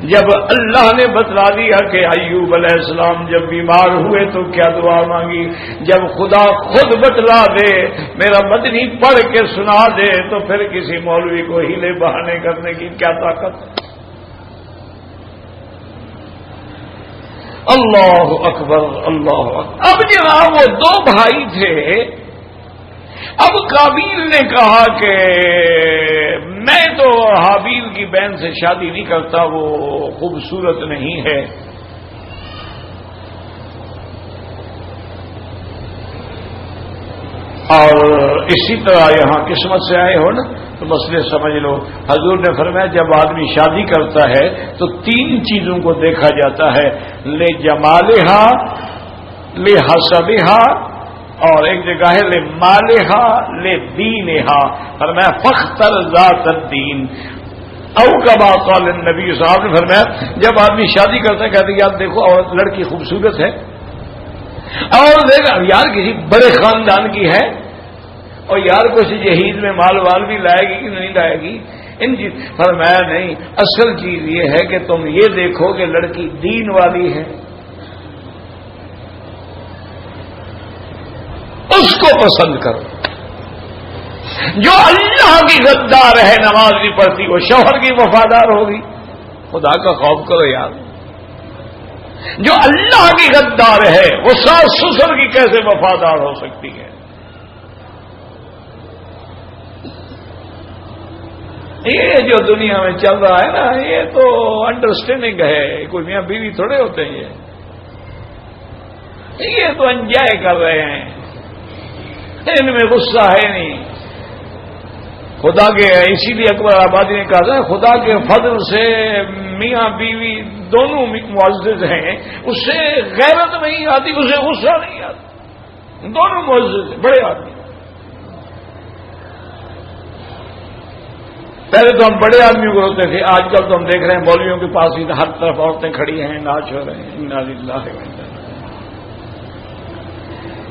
جب اللہ نے بتلا دیا کہ ایوب علیہ السلام جب بیمار ہوئے تو کیا دعا مانگی، جب خدا خود بتلا دے، میرا مدنی پڑھ کے سنا دے، تو پھر کسی مولوی کو ہیلے بہانے کرنے کی کیا طاقت؟ اللہ اکبر اللہ اکبر۔ اب جناب وہ دو بھائی تھے، اب قابیل نے کہا کہ میں تو حابیل کی بہن سے شادی نہیں کرتا، وہ خوبصورت نہیں ہے۔ اور اسی طرح یہاں قسمت سے آئے ہو نا تو مسئلے سمجھ لو۔ حضور نے فرمایا جب آدمی شادی کرتا ہے تو تین چیزوں کو دیکھا جاتا ہے، لے جمالہا، لے حسبہا، اور ایک جگہ ہے لے مالہا لے دینہا، فرمایا فاختر ذات الدین، او کما قال النبی صاحب نے فرمایا جب آدمی شادی کرتا ہے کہتے ہیں یار دیکھو اور لڑکی خوبصورت ہے، اور دیکھ یار کسی بڑے خاندان کی ہے، اور یار کچھ جہیز میں مال وال بھی لائے گی کہ نہیں لائے گی، ان چیز فرمایا نہیں، اصل چیز یہ ہے کہ تم یہ دیکھو کہ لڑکی دین والی ہے، اس کو پسند کرو۔ جو اللہ کی غدار ہے، نماز بھی پڑھتی، وہ شوہر کی وفادار ہوگی، خدا کا خوف کرو یار۔ جو اللہ کی غدار ہے وہ ساس سسر کی کیسے وفادار ہو سکتی ہے؟ یہ جو دنیا میں چل رہا ہے نا یہ تو انڈرسٹینڈنگ ہے، کوئی میاں بیوی تھوڑے ہوتے ہیں، یہ تو انجوائے کر رہے ہیں، ان میں غصہ ہے نہیں۔ خدا کے اسی لیے اکبر آبادی نے کہا تھا خدا کے فضل سے میاں بیوی دونوں معزز ہیں، اس سے غیرت نہیں آتی، اسے غصہ نہیں آتا، دونوں معزز ہیں، بڑے آدمی۔ پہلے تو ہم بڑے آدمیوں کو ہوتے تھے، آج کل تو ہم دیکھ رہے ہیں مولویوں کے پاس ہی ہر طرف عورتیں کھڑی ہیں، ناچ ہو رہے ہیں۔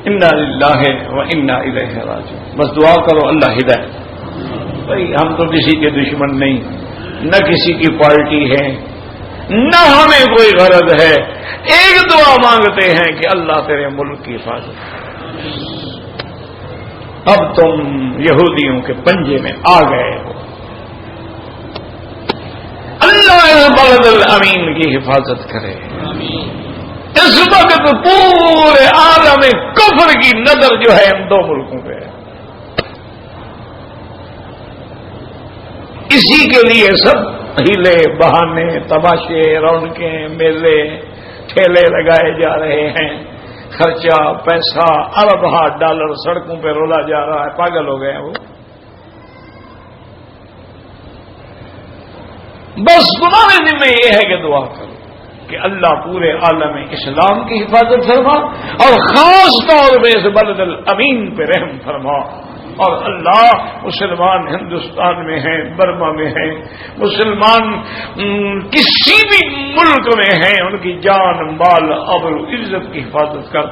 انا للہ و انا الیہ راجعون۔ بس دعا کرو اللہ ہدایت۔ بھائی ہم تو کسی کے دشمن نہیں، نہ کسی کی پارٹی ہے، نہ ہمیں کوئی غرض ہے، ایک دعا مانگتے ہیں کہ اللہ تیرے ملک کی حفاظت۔ اب تم یہودیوں کے پنجے میں آ گئے ہو، اللہ اس بلد الامین کی حفاظت کرے۔ اس وقت پورے عالم کفر کی نظر جو ہے ان دو ملکوں پہ ہے، اسی کے لیے سب ہیلے بہانے تماشے رونقیں میلے ٹھیلے لگائے جا رہے ہیں، خرچہ پیسہ اربہ ڈالر سڑکوں پہ رولا جا رہا ہے، پاگل ہو گئے ہیں وہ۔ بس تمہارے ذمہ یہ ہے کہ دعا کرو، کہ اللہ پورے عالم اسلام کی حفاظت فرما اور خاص طور پہ اس بلد الامین پہ رحم فرما. اور اللہ مسلمان ہندوستان میں ہیں، برما میں ہیں، مسلمان کسی بھی ملک میں ہیں، ان کی جان مال آبر و عزت کی حفاظت کر.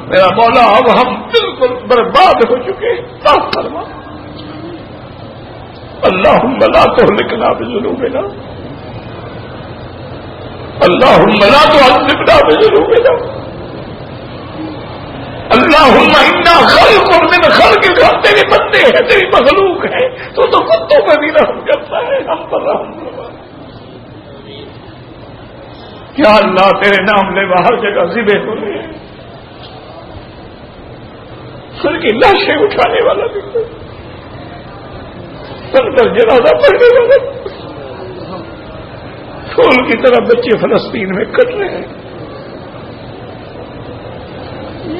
میرا مولا اب ہم بالکل برباد ہو چکے ہیں، معاف فرما. اللہم لا تہلکنا بذنوبنا، اللہم لا تعذبنا بذنوبنا، اللہم انا خلق من خلقک، تیرے بندے ہیں، تیری مخلوق ہے، تو کتوں پہ بھی رحم کرتا ہے، ہم پر رحم کرتا ہے. کیا اللہ تیرے نام لے ہر جگہ ذبح ہو رہے ہیں، سر کی لاشیں اٹھانے والا بھی سر پر جنازہ پڑھنے والا، پھول کی طرح بچے فلسطین میں کٹ رہے ہیں.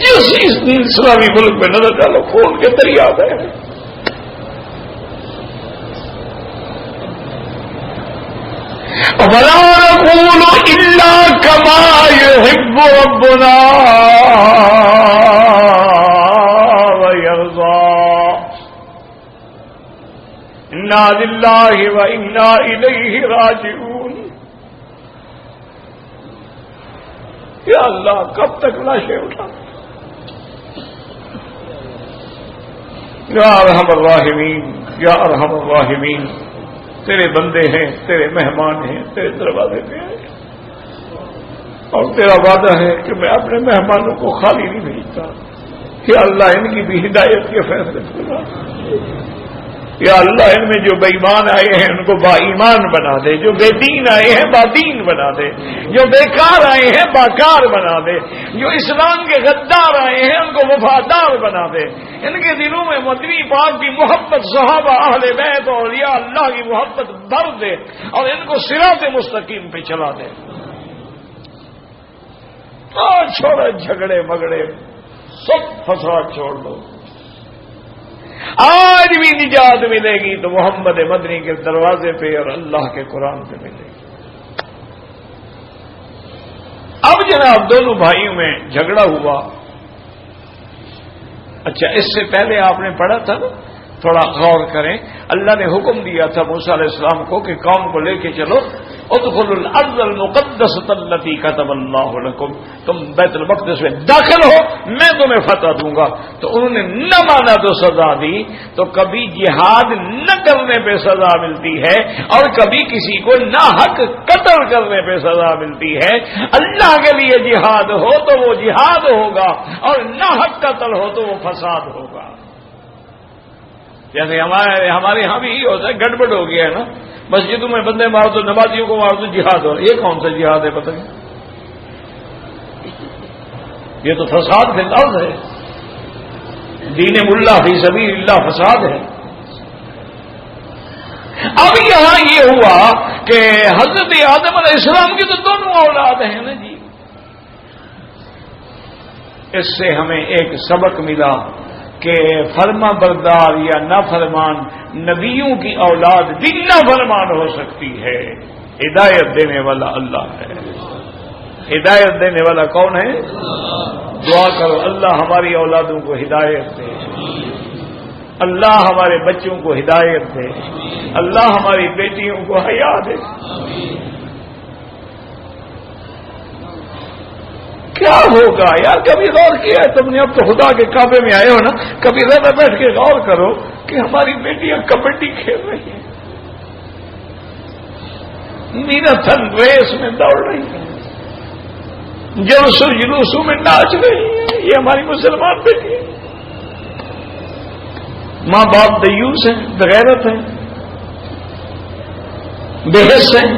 جس اسلامی ملک میں نظر ڈالو خون کے دریا بہ رہے ہیں. وَلَا نَقُولُ إِلَّا كَمَا يُحِبُّ رَبُّنَا وَيَرْضَى إِنَّا لِلَّهِ وَإِنَّا إِلَيْهِ راجعون. یا اللہ کب تک لاشیں اٹھا؟ یا ارحم الراحمین، یا ارحم الراحمین، تیرے بندے ہیں، تیرے مہمان ہیں، تیرے دروازے پہ آئے، اور تیرا وعدہ ہے کہ میں اپنے مہمانوں کو خالی نہیں بھیجتا. کہ اللہ ان کی بھی ہدایت کے فیصلے کرا. یا اللہ ان میں جو بے ایمان آئے ہیں ان کو با ایمان بنا دے، جو بے دین آئے ہیں با دین بنا دے، جو بیکار آئے ہیں باکار بنا دے، جو اسلام کے غدار آئے ہیں ان کو وفادار بنا دے. ان کے دلوں میں مدنی پاک کی محبت، صحابہ اہل بیت اور یا اللہ کی محبت بھر دے اور ان کو صراط مستقیم پہ چلا دے. چھوڑے جھگڑے مگڑے سب فساد چھوڑ دو. آج بھی نجات ملے گی تو محمد مدنی کے دروازے پہ اور اللہ کے قرآن پہ ملے گی. اب جناب دونوں بھائیوں میں جھگڑا ہوا. اچھا اس سے پہلے آپ نے پڑھا تھا نا، تھوڑا غور کریں. اللہ نے حکم دیا تھا موسیٰ علیہ السلام کو کہ قوم کو لے کے چلو، ادخلوا الارض المقدسۃ التي كتب اللہ لكم، تم بیت المقدس میں داخل ہو میں تمہیں فتح دوں گا. تو انہوں نے نہ مانا تو سزا دی. تو کبھی جہاد نہ کرنے پہ سزا ملتی ہے اور کبھی کسی کو ناحق قتل کرنے پہ سزا ملتی ہے. اللہ کے لیے جہاد ہو تو وہ جہاد ہوگا اور ناحق قتل ہو تو وہ فساد ہوگا. جیسے ہمارے یہاں بھی یہ ہوتا ہے، گڑبڑ ہو گیا ہے نا، مسجدوں میں بندے مار دو، نمازیوں کو مار دو، جہاد ہو. یہ کون سا جہاد ہے پتہ نہیں؟ یہ تو فساد کے لفظ ہے. دین ملا فی سبیل اللہ فساد ہے. اب یہاں یہ ہوا کہ حضرت آدم علیہ السلام کی تو دونوں اولاد ہیں نا جی. اس سے ہمیں ایک سبق ملا کہ فرما بردار یا نافرمان نبیوں کی اولاد بھی نافرمان ہو سکتی ہے. ہدایت دینے والا اللہ ہے. ہدایت دینے والا کون ہے؟ دعا کرو اللہ ہماری اولادوں کو ہدایت دے، اللہ ہمارے بچوں کو ہدایت دے، اللہ ہماری بیٹیوں کو حیا دے. کیا ہوگا یار؟ کبھی غور کیا ہے تم نے؟ اب تو خدا کے کعبے میں آئے ہو نا، کبھی ذرا بیٹھ کے غور کرو کہ ہماری بیٹیاں کبڈی کھیل رہی ہیں، میراتھن ریس میں دوڑ رہی ہیں، جلسوں جلوسوں میں ناچ رہی ہیں. یہ ہماری مسلمان بیٹی ہیں. ماں باپ دیوس ہیں، بغیرت ہیں، بے حس ہیں.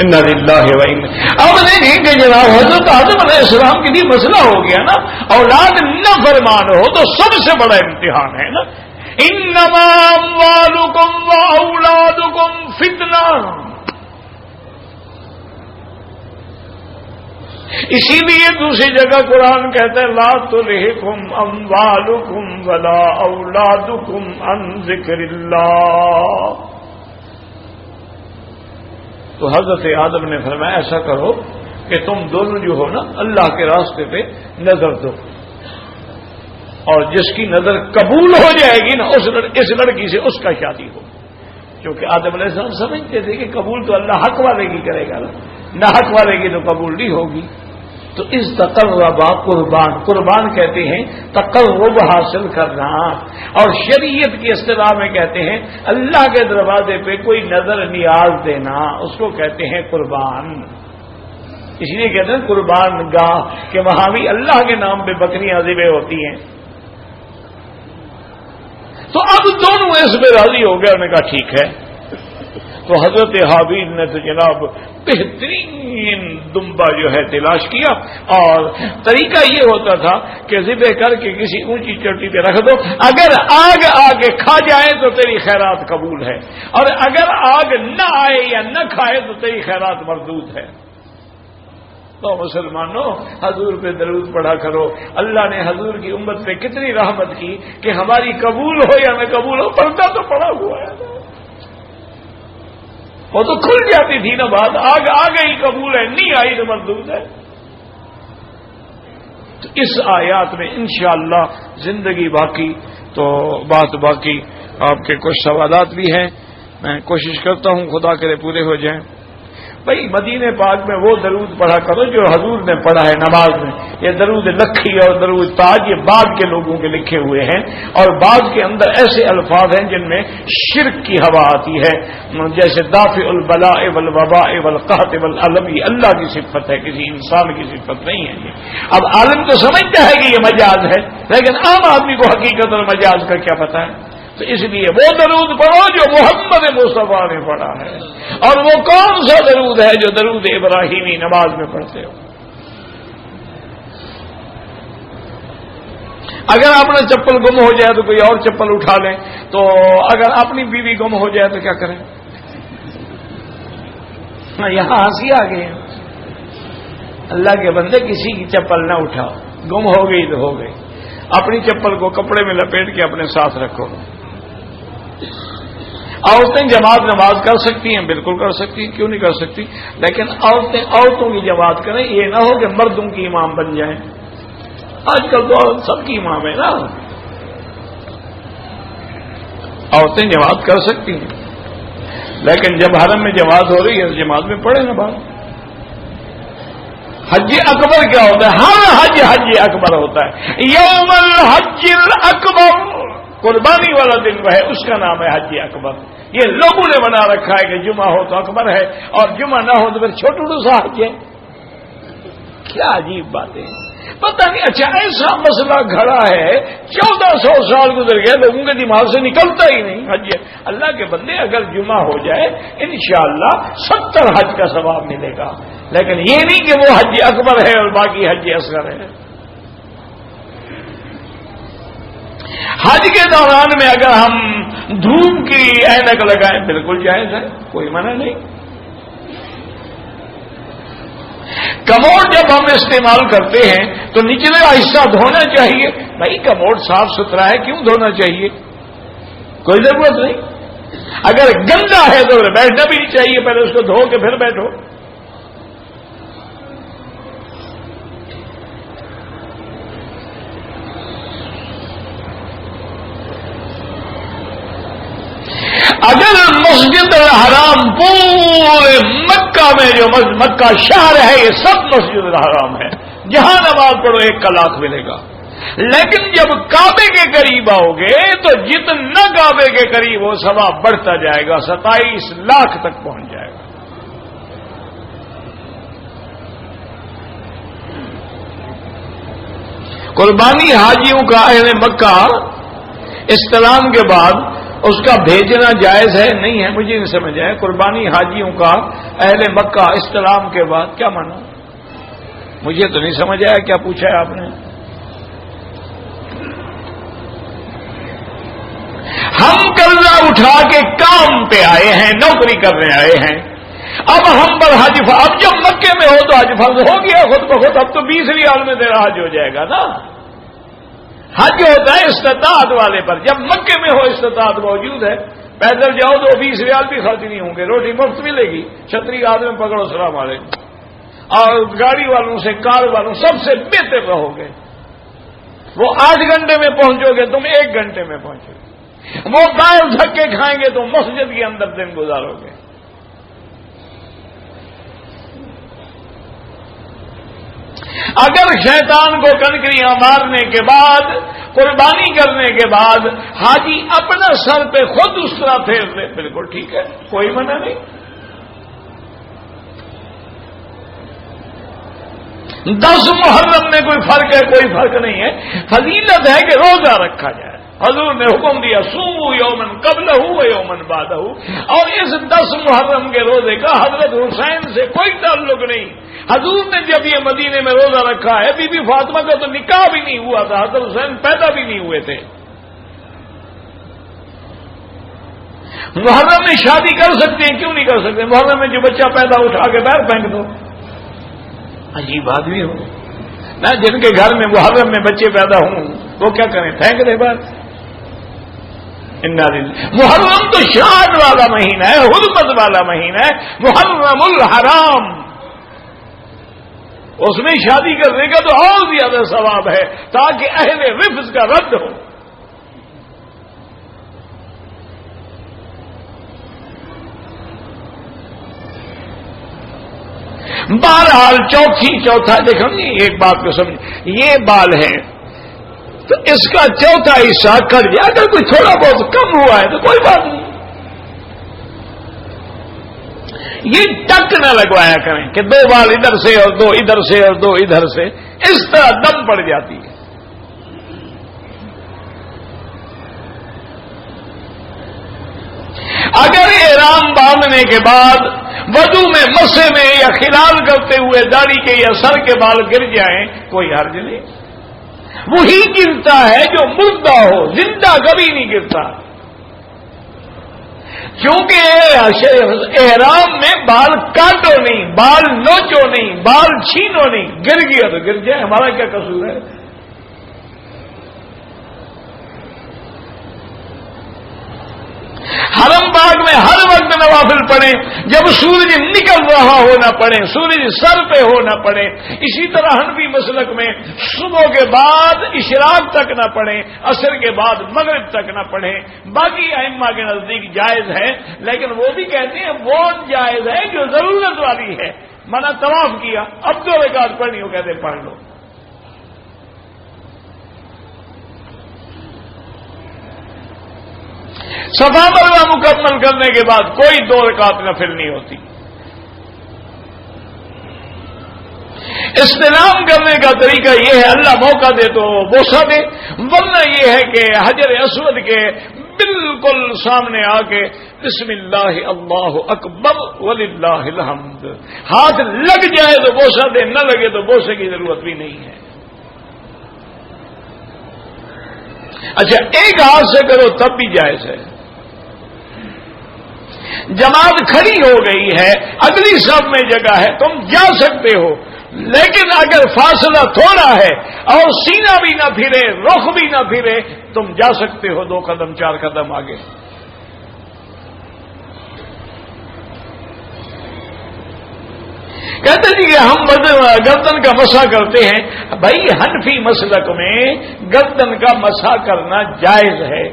انا للہ و انا. اب دیکھیں کہ جناب حضرت آدم علیہ السلام کے لیے مسئلہ ہو گیا نا، اولاد نہ فرمان ہو تو سب سے بڑا امتحان ہے نا. انما اموالکم واولادکم فتنہ. اسی لیے دوسری جگہ قرآن کہتا ہے لا تلہکم اموالکم ولا اولادکم عن ذکر اللہ. تو حضرت آدم نے فرمایا ایسا کرو کہ تم دونوں جو ہو نا اللہ کے راستے پہ نظر دو، اور جس کی نظر قبول ہو جائے گی نا اس لڑکی سے اس کا شادی ہو، کیونکہ آدم علیہ السلام سمجھتے تھے کہ قبول تو اللہ حق والے کی کرے گا نہ حق والے کی تو قبول نہیں ہوگی۔ تو اس تقربا قربان کہتے ہیں تقرب حاصل کرنا، اور شریعت کی اصطلاح میں کہتے ہیں اللہ کے دروازے پہ کوئی نظر نیاز دینا، اس کو کہتے ہیں قربان۔ اس لیے کہتے ہیں قربان گاہ کہ وہاں بھی اللہ کے نام پہ بکریاں ذبح ہوتی ہیں۔ تو اب دونوں اس میں راضی ہو گئے، انہوں نے کہا ٹھیک ہے۔ تو حضرت حابیل نے تو جناب بہترین دمبا جو ہے تلاش کیا، اور طریقہ یہ ہوتا تھا کہ ذبح کر کے کسی اونچی چوٹی پہ رکھ دو، اگر آگ آگے کھا جائے تو تیری خیرات قبول ہے، اور اگر آگ نہ آئے یا نہ کھائے تو تیری خیرات مردود ہے۔ تو مسلمانوں حضور پہ درود پڑھا کرو۔ اللہ نے حضور کی امت پہ کتنی رحمت کی کہ ہماری قبول ہو یا نہ قبول ہو، پردہ تو پڑا ہوا ہے، وہ تو کھل جاتی تھی نا بات، آگ آ گئی قبول ہے، نہیں آئی تو مردود ہے۔ تو اس آیات میں انشاءاللہ زندگی باقی، تو بات باقی۔ آپ کے کچھ سوالات بھی ہیں، میں کوشش کرتا ہوں خدا کرے پورے ہو جائیں۔ بھائی مدینے پاک میں وہ درود پڑھا کرو جو حضور نے پڑھا ہے نماز میں۔ یہ درود لکھی اور درود تاج یہ بعد کے لوگوں کے لکھے ہوئے ہیں، اور بعض کے اندر ایسے الفاظ ہیں جن میں شرک کی ہوا آتی ہے، جیسے دافع البلاء والوباء والقحط والعلم، یہ اللہ کی صفت ہے، کسی انسان کی صفت نہیں ہے۔ اب عالم تو سمجھتا ہے کہ یہ مجاز ہے، لیکن عام آدمی کو حقیقت اور مجاز کا کیا پتہ ہے؟ تو اس لیے وہ درود پڑھو جو محمد مصطفیٰ نے پڑھا ہے، اور وہ کون سا درود ہے جو درود ابراہیمی نماز میں پڑھتے ہو۔ اگر اپنا چپل گم ہو جائے تو کوئی اور چپل اٹھا لیں، تو اگر اپنی بیوی گم ہو جائے تو کیا کریں؟ یہاں ہنسی آ گئی ہے۔ اللہ کے بندے کسی کی چپل نہ اٹھاؤ، گم ہو گئی تو ہو گئی، اپنی چپل کو کپڑے میں لپیٹ کے اپنے ساتھ رکھو۔ عورتیں جماعت نماز کر سکتی ہیں، بالکل کر سکتی ہیں، کیوں نہیں کر سکتی، لیکن عورتیں عورتوں کی جماعت کریں، یہ نہ ہو کہ مردوں کی امام بن جائیں۔ آج کل تو سب کی امام ہے نا، عورتیں جماعت کر سکتی ہیں، لیکن جب حرم میں جماعت ہو رہی ہے تو جماعت میں پڑھے نا بات۔ حج اکبر کیا ہوتا ہے؟ ہر حج اکبر ہوتا ہے۔ یوم الحج الاکبر، قربانی والا دن وہ ہے، اس کا نام ہے حج اکبر۔ یہ لوگوں نے بنا رکھا ہے کہ جمعہ ہو تو اکبر ہے، اور جمعہ نہ ہو تو پھر چھوٹا سا حج ہے۔ کیا عجیب بات ہے، پتہ نہیں۔ اچھا ایسا مسئلہ کھڑا ہے، 1400 سال گزر گئے، لوگوں کے دماغ سے نکلتا ہی نہیں حج۔ اللہ کے بندے اگر جمعہ ہو جائے انشاءاللہ 70 حج کا ثواب ملے گا، لیکن یہ نہیں کہ وہ حج اکبر ہے اور باقی حج اصغر ہے۔ حج کے دوران میں اگر ہم دھوپ کی اینک لگائیں بالکل جائز ہے، کوئی منع نہیں۔ کموڈ جب ہم استعمال کرتے ہیں تو نچلے حصہ دھونا چاہیے۔ بھائی کموڈ صاف ستھرا ہے، کیوں دھونا چاہیے؟ کوئی ضرورت نہیں۔ اگر گندا ہے تو بیٹھنا بھی نہیں چاہیے، پہلے اس کو دھو کے پھر بیٹھو۔ اگر مسجد الحرام پورے مکہ میں جو مکہ شہر ہے یہ سب مسجد الحرام ہے، جہاں نماز پڑھو 1 کا لاکھ ملے گا، لیکن جب کعبے کے قریب آؤ گے تو جتنا کعبے کے قریب ہو ثواب بڑھتا جائے گا، 27 لاکھ تک پہنچ جائے گا۔ قربانی حاجیوں کا اہل مکہ استلام کے بعد اس کا بھیجنا جائز ہے نہیں ہے؟ مجھے نہیں سمجھ آیا، قربانی حاجیوں کا اہل مکہ استلام کے بعد کیا مانا؟ مجھے تو نہیں سمجھ آیا، کیا پوچھا ہے آپ نے؟ ہم قرضہ اٹھا کے کام پہ آئے ہیں، نوکری کرنے آئے ہیں، اب ہم پر حج، اب جب مکے میں ہو تو حج فرض ہو گیا خود بخود، اب تو 20 ریال میں تیرا حج ہو جائے گا نا۔ حج ہوتا ہے استطاعت والے پر، جب مکے میں ہو استطاعت موجود ہے پیدل جاؤ تو 20 ریال بھی خرچ نہیں ہوں گے، روٹی مفت ملے گی، چھتری ہاتھ میں پکڑو السلام علیکم، اور گاڑی والوں سے کار والوں سب سے بہتر رہو گے۔ وہ 8 گھنٹے میں پہنچو گے، تم 1 گھنٹے میں پہنچو گے۔ وہ دائر دھکے کھائیں گے تو مسجد کے اندر دن گزارو گے۔ اگر شیطان کو کنکریاں مارنے کے بعد، قربانی کرنے کے بعد حاجی اپنا سر پہ خود اس طرح پھیر دے، بالکل ٹھیک ہے، کوئی منع نہیں۔ 10 محرم میں کوئی فرق ہے؟ کوئی فرق نہیں ہے۔ فضیلت ہے کہ روزہ رکھا جائے۔ حضور نے حکم دیا صوموا یومن قبلہ و یومن بعدہ، اور اس 10 محرم کے روزے کا حضرت حسین سے کوئی تعلق نہیں۔ حضور نے جب یہ مدینے میں روزہ رکھا ہے، بی بی فاطمہ کا تو نکاح بھی نہیں ہوا تھا، حضرت حسین پیدا بھی نہیں ہوئے تھے۔ محرم میں شادی کر سکتے ہیں، کیوں نہیں کر سکتے؟ محرم میں جو بچہ پیدا اٹھا کے باہر پھینک دو، عجیب آدمی ہو نہ، جن کے گھر میں محرم میں بچے پیدا ہوں وہ کیا کریں؟ پھینک دے باہر۔ محرم تو شان والا مہینہ ہے، حرمت والا مہینہ ہے، محرم الحرام، اس میں شادی کرنے کا تو اور زیادہ ثواب ہے تاکہ اہل رفض کا رد ہو۔ بہرحال چوتھا دیکھو ایک بات کو سمجھ، یہ بال ہے تو اس کا چوتھا حصہ کٹ جائے، اگر کوئی تھوڑا بہت کم ہوا ہے تو کوئی بات نہیں، یہ ٹک نہ لگوایا کریں کہ 2 بال ادھر سے اور 2 ادھر سے اور 2 ادھر سے، اس طرح دم پڑ جاتی ہے۔ اگر احرام باندھنے کے بعد وضو میں مسے میں یا خلال کرتے ہوئے داڑھی کے یا سر کے بال گر جائیں کوئی حرج نہیں، وہی گرتا ہے جو مردہ ہو، زندہ کبھی نہیں گرتا، کیونکہ احرام میں بال کاٹو نہیں، بال نوچو نہیں، بال چھینو نہیں، گر گیا تو گر جائے، ہمارا کیا قصور ہے؟ حرم باغ میں ہر وقت نوافل پڑھیں، جب سورج نکل رہا ہو نہ پڑھیں، سورج سر پہ ہو نہ پڑھیں۔ اسی طرح حنفی مسلک میں صبح کے بعد اشراق تک نہ پڑھیں، عصر کے بعد مغرب تک نہ پڑھیں۔ باقی ائمہ کے نزدیک جائز ہے، لیکن وہ بھی کہتے ہیں وہ جائز ہے جو ضرورت والی ہے، منع طواف کیا، اب 2 رکعت پڑھنی ہو کہتے پڑھ لو۔ صفا مروا مکمل کرنے کے بعد کوئی 2 رکعت نفل نہیں ہوتی۔ استلام کرنے کا طریقہ یہ ہے، اللہ موقع دے تو بوسہ دے، ورنہ یہ ہے کہ حجر اسود کے بالکل سامنے آ کے بسم اللہ اللہ اکبر وللہ الحمد، ہاتھ لگ جائے تو بوسہ دے، نہ لگے تو بوسے کی ضرورت بھی نہیں ہے۔ اچھا، ایک ہاتھ سے کرو تب بھی جائز ہے۔ جماعت کھڑی ہو گئی ہے، اگلی صف میں جگہ ہے، تم جا سکتے ہو، لیکن اگر فاصلہ تھوڑا ہے اور سینہ بھی نہ پھرے، رخ بھی نہ پھرے، تم جا سکتے ہو 2 قدم 4 قدم آگے۔ کہتے جی کہ ہم گردن کا مسح کرتے ہیں، بھائی حنفی مسلک میں گردن کا مسح کرنا جائز ہے،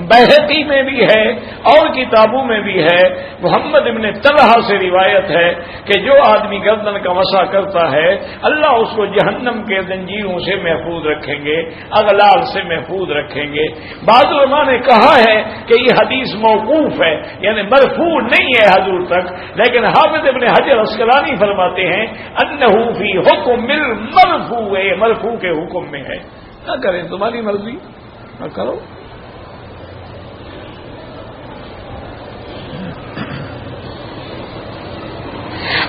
بہقی میں بھی ہے اور کتابوں میں بھی ہے۔ محمد ابن طلحہ سے روایت ہے کہ جو آدمی گردن کا مسح کرتا ہے اللہ اس کو جہنم کے زنجیروں سے محفوظ رکھیں گے، اغلال سے محفوظ رکھیں گے۔ بعض علماء نے کہا ہے کہ یہ حدیث موقوف ہے، یعنی مرفوع نہیں ہے حضور تک، لیکن حافظ ابن حجر عسقلانی فرماتے ہیں انہ فی حکم المرفوع، مرفوع کے حکم میں ہے۔ نہ کریں، تمہاری مرضی، نہ کرو۔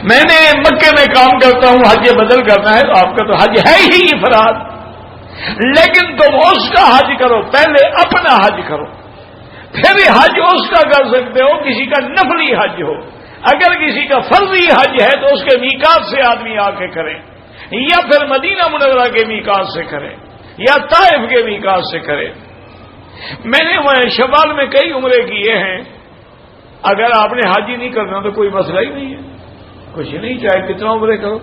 میں نے مکے میں کام کرتا ہوں، حج بدل کرنا ہے، تو آپ کا تو حج ہے ہی افراد، لیکن تم اس کا حج کرو، پہلے اپنا حج کرو، پھر حج اس کا کر سکتے ہو کسی کا نفلی حج ہو۔ اگر کسی کا فرضی حج ہے تو اس کے میقات سے آدمی آ کے کرے، یا پھر مدینہ منورہ کے میقات سے کرے، یا طائف کے میقات سے کرے۔ میں نے شوال میں کئی عمرے کیے ہیں، اگر آپ نے حج ہی نہیں کرنا تو کوئی مسئلہ ہی نہیں ہے، کچھ نہیں، چاہے کتنا عمرے کرو،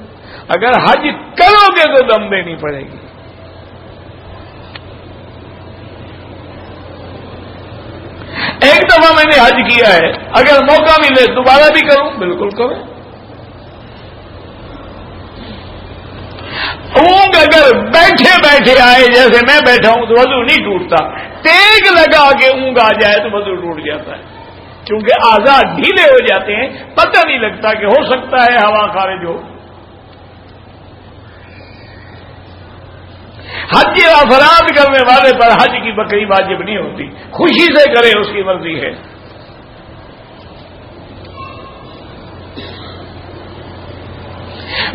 اگر حج کرو گے تو دم دینی پڑے گی۔ ایک دفعہ میں نے حج کیا ہے، اگر موقع ملے دوبارہ بھی کروں، بالکل کروں۔ اونگ اگر بیٹھے بیٹھے آئے جیسے میں بیٹھا ہوں تو وضو نہیں ٹوٹتا، ٹیک لگا کے اونگ آ جائے تو وضو ٹوٹ جاتا ہے، کیونکہ اعضاء ڈھیلے ہو جاتے ہیں، پتہ نہیں لگتا کہ ہو سکتا ہے ہوا خارج ہو۔ حج افراد کرنے والے پر حج کی بکری واجب نہیں ہوتی، خوشی سے کرے، اس کی مرضی ہے۔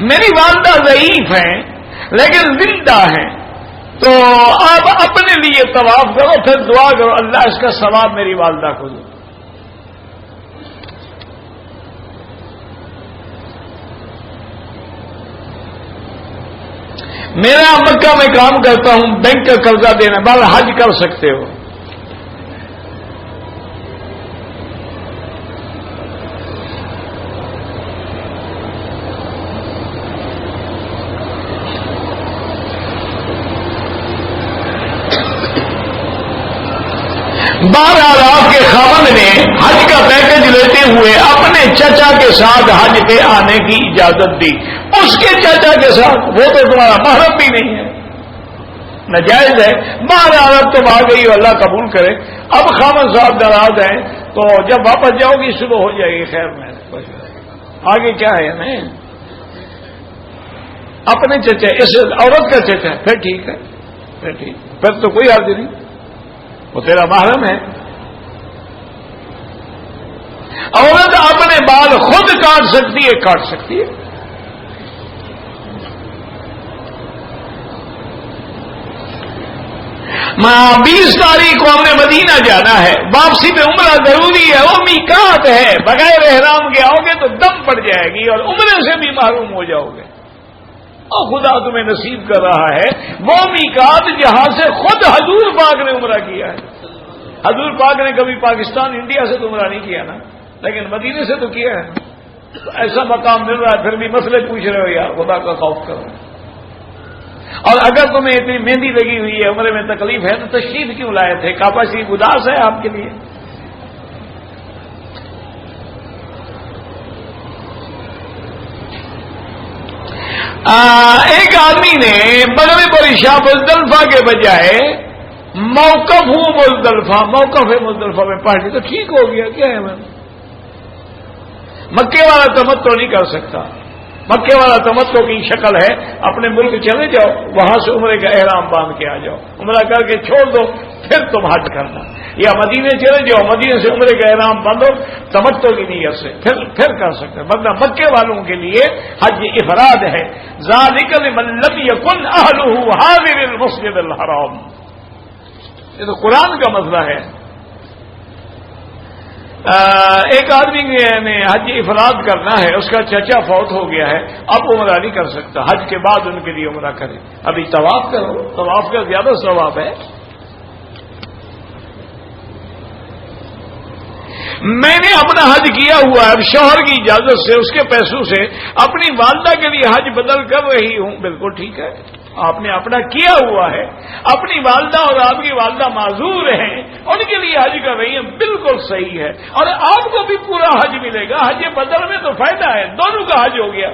میری والدہ ضعیف ہیں لیکن زندہ ہیں، تو آپ اپنے لیے طواف کرو، پھر دعا کرو اللہ اس کا ثواب میری والدہ کو دو۔ میرا مکہ میں کام کرتا ہوں، بینک کا قرضہ دینا، بال حج کر سکتے ہو۔ بہرحال آپ کے خاوند نے حج کا پیکج لیتے ہوئے اپنے چچا کے ساتھ حج پہ آنے کی اجازت دی، اس کے چچا کے ساتھ، وہ تو تمہارا محرم بھی نہیں ہے، ناجائز ہے۔ بہرحال اب تم آ گئی ہو، اللہ قبول کرے۔ اب خاوند صاحب ناراض ہیں تو جب واپس جاؤ گی صبح ہو جائے گی، خیر میں آگے کیا ہے نہیں، اپنے چچا، اس عورت کا چچا، پھر ٹھیک ہے، پھر تو کوئی حرج نہیں، وہ تیرا محرم ہے۔ عورت اپنے بال خود کاٹ سکتی ہے، کاٹ سکتی ہے۔ 20 تاریخ کو ہم نے مدینہ جانا ہے، واپسی میں عمرہ ضروری ہے، وہ میقات ہے، بغیر احرام کے آؤ گے تو دم پڑ جائے گی اور عمرے سے بھی محروم ہو جاؤ گے۔ اور خدا تمہیں نصیب کر رہا ہے وہ میقات جہاں سے خود حضور پاک نے عمرہ کیا ہے۔ حضور پاک نے کبھی پاکستان انڈیا سے تو عمرہ نہیں کیا نا، لیکن مدینے سے تو کیا ہے۔ تو ایسا مقام مل رہا ہے پھر بھی مسئلے پوچھ رہے ہو، یار خدا کا خوف کرو۔ اور اگر تمہیں اتنی مہندی لگی ہوئی ہے، عمرے میں تکلیف ہے، تو تشریف کیوں لائے تھے؟ کعبہ شریف اداس ہے آپ کے لیے؟ ایک آدمی نے مغرب اور عشاء مزدلفہ کے بجائے موقف مزدلفہ میں پڑھ لی تو ٹھیک ہو گیا، کیا ہے؟ میں مکے والا تمتع نہیں کر سکتا، مکے والا تمتع کی شکل ہے اپنے ملک چلے جاؤ، وہاں سے عمرے کا احرام باندھ کے آ جاؤ، عمرہ کر کے چھوڑ دو، پھر تم حج کرنا، یا مدینے چلے جاؤ، مدینے سے عمرے کا احرام باندھو تمتع کی نیت سے، پھر کر سکتے ہیں۔ ورنہ مکے والوں کے لیے حج افراد ہے۔ ذالک لمن لم یکن اہلہ حاضر المسجد الحرام، یہ تو قرآن کا مسئلہ ہے۔ ایک آدمی نے حج افراد کرنا ہے، اس کا چچا فوت ہو گیا ہے، اب عمرہ نہیں کر سکتا، حج کے بعد ان کے لیے عمرہ کرے۔ ابھی طواف کرو، طواف کا زیادہ ثواب ہے۔ میں نے اپنا حج کیا ہوا ہے، اب شوہر کی اجازت سے، اس کے پیسوں سے اپنی والدہ کے لیے حج بدل کر رہی ہوں، بالکل ٹھیک ہے، آپ نے اپنا کیا ہوا ہے، اپنی والدہ اور آپ کی والدہ معذور ہیں، ان کے لیے حج کر رہی ہیں، بالکل صحیح ہے، اور آپ کو بھی پورا حج ملے گا۔ حج بدل میں تو فائدہ ہے، دونوں کا حج ہو گیا۔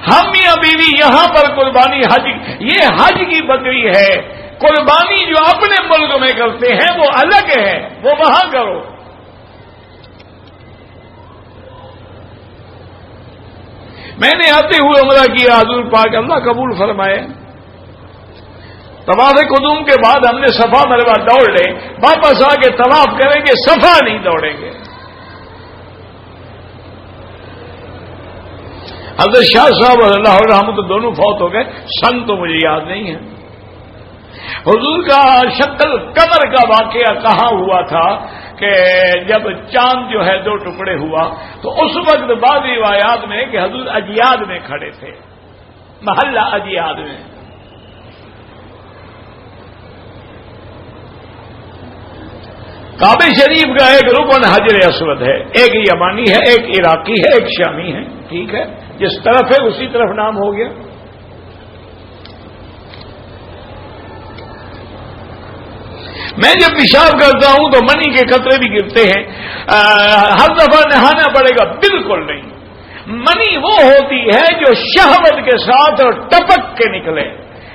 ہم یا بیوی یہاں پر قربانی حج، یہ حج کی بکری ہے، قربانی جو اپنے ملک میں کرتے ہیں وہ الگ ہے، وہ وہاں کرو۔ میں نے آتے ہوئے عمرہ کیا، حضور پاک اللہ قبول فرمائے۔ طواف قدوم کے بعد ہم نے صفا مروا دوڑ لے، واپس آ کے طواف کریں گے، صفا نہیں دوڑیں گے۔ حضرت شاہ صاحب اللہ رحمۃ دونوں فوت ہو گئے، سن تو مجھے یاد نہیں ہے۔ حضور کا شکل قمر کا واقعہ کہاں ہوا تھا کہ جب چاند جو ہے 2 ٹکڑے ہوا تو اس وقت بعض روایات میں کہ حضور اجیاد میں کھڑے تھے، محلہ اجیاد میں۔ کعبہ شریف کا ایک رکن حجر اسود ہے، ایک یمانی ہے، ایک عراقی ہے، ایک شامی ہے، ٹھیک ہے، جس طرف ہے اسی طرف نام ہو گیا۔ میں جب پیشاب کرتا ہوں تو منی کے قطرے بھی گرتے ہیں، ہر دفعہ نہانا پڑے گا؟ بالکل نہیں۔ منی وہ ہوتی ہے جو شہوت کے ساتھ اور ٹپک کے نکلے،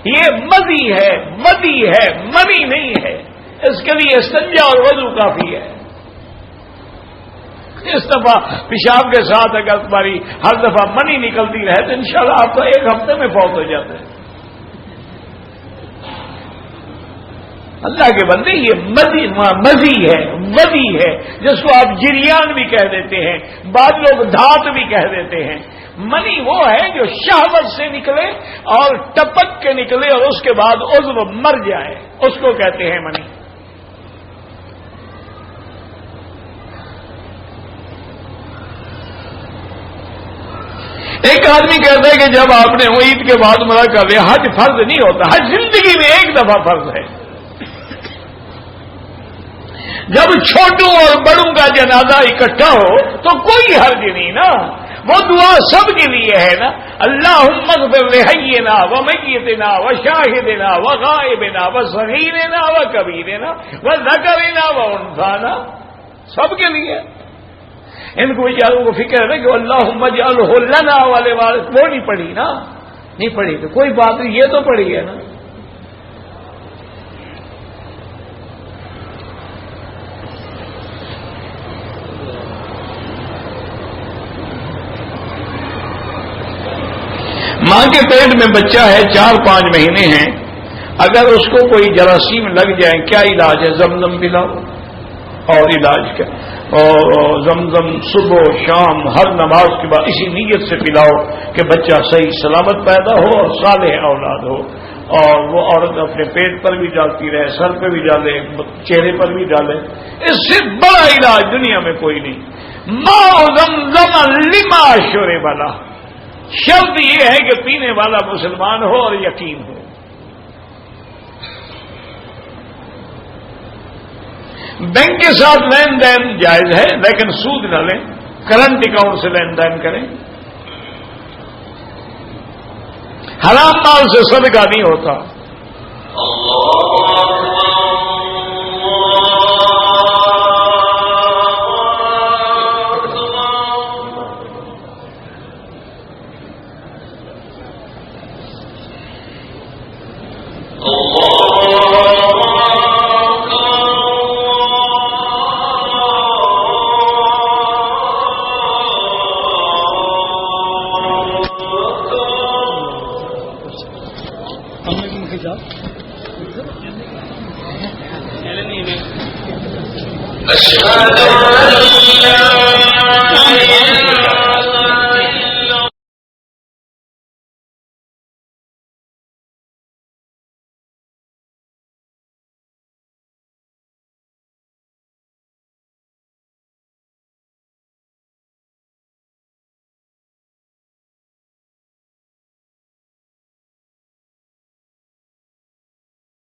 یہ مزی ہے، مدی ہے، منی نہیں ہے۔ اس کے لیے استنجا اور وضو کافی ہے۔ اس دفعہ پیشاب کے ساتھ اگر تمہاری ہر دفعہ منی نکلتی رہے تو انشاءاللہ آپ تو ایک ہفتے میں فوت ہو جاتے ہیں۔ اللہ کے بندے یہ مزی ہے، ودی ہے، جس کو آپ جریان بھی کہہ دیتے ہیں، بعض لوگ دھات بھی کہہ دیتے ہیں۔ منی وہ ہے جو شہوت سے نکلے اور ٹپک کے نکلے اور اس کے بعد عضو مر جائے، اس کو کہتے ہیں منی۔ ایک آدمی کہتا ہے کہ جب آپ نے عید کے بعد عمرہ کر لیا، حج فرض نہیں ہوتا۔ حج زندگی میں ایک دفعہ فرض ہے۔ جب چھوٹوں اور بڑوں کا جنازہ اکٹھا ہو تو کوئی حرج نہیں نا، وہ دعا سب کے لیے ہے نا، اللہم اغفر لحینا ومیتنا وشاہدنا وغائبنا وصغیرنا وکبیرنا وذکرنا وانثانا، سب کے لیے۔ ان کو بیچاروں کو فکر ہے نا کہ اللہم اجعلہ لنا والے وہ نہیں پڑھی نا، نہیں پڑھی تو کوئی بات نہیں، یہ تو پڑھی ہے نا۔ ماں کے پیٹ میں بچہ ہے، 4-5 مہینے ہیں، اگر اس کو کوئی جراثیم لگ جائے کیا علاج ہے؟ زمزم پلاؤ، اور علاج کیا؟ اور زمزم صبح شام ہر نماز کے بعد اسی نیت سے پلاؤ کہ بچہ صحیح سلامت پیدا ہو اور صالح اولاد ہو۔ اور وہ عورت اپنے پیٹ پر بھی ڈالتی رہے، سر پہ بھی ڈالے، چہرے پر بھی ڈالے، اس سے بڑا علاج دنیا میں کوئی نہیں۔ ماء زمزم لما شرب لہ، شرط یہ ہے کہ پینے والا مسلمان ہو اور یقین ہو۔ بینک کے ساتھ لین دین جائز ہے لیکن سود نہ لیں، کرنٹ اکاؤنٹ سے لین دین کریں۔ حرام مال سے صدقہ نہیں ہوتا۔ أشهد أن لا إله إلا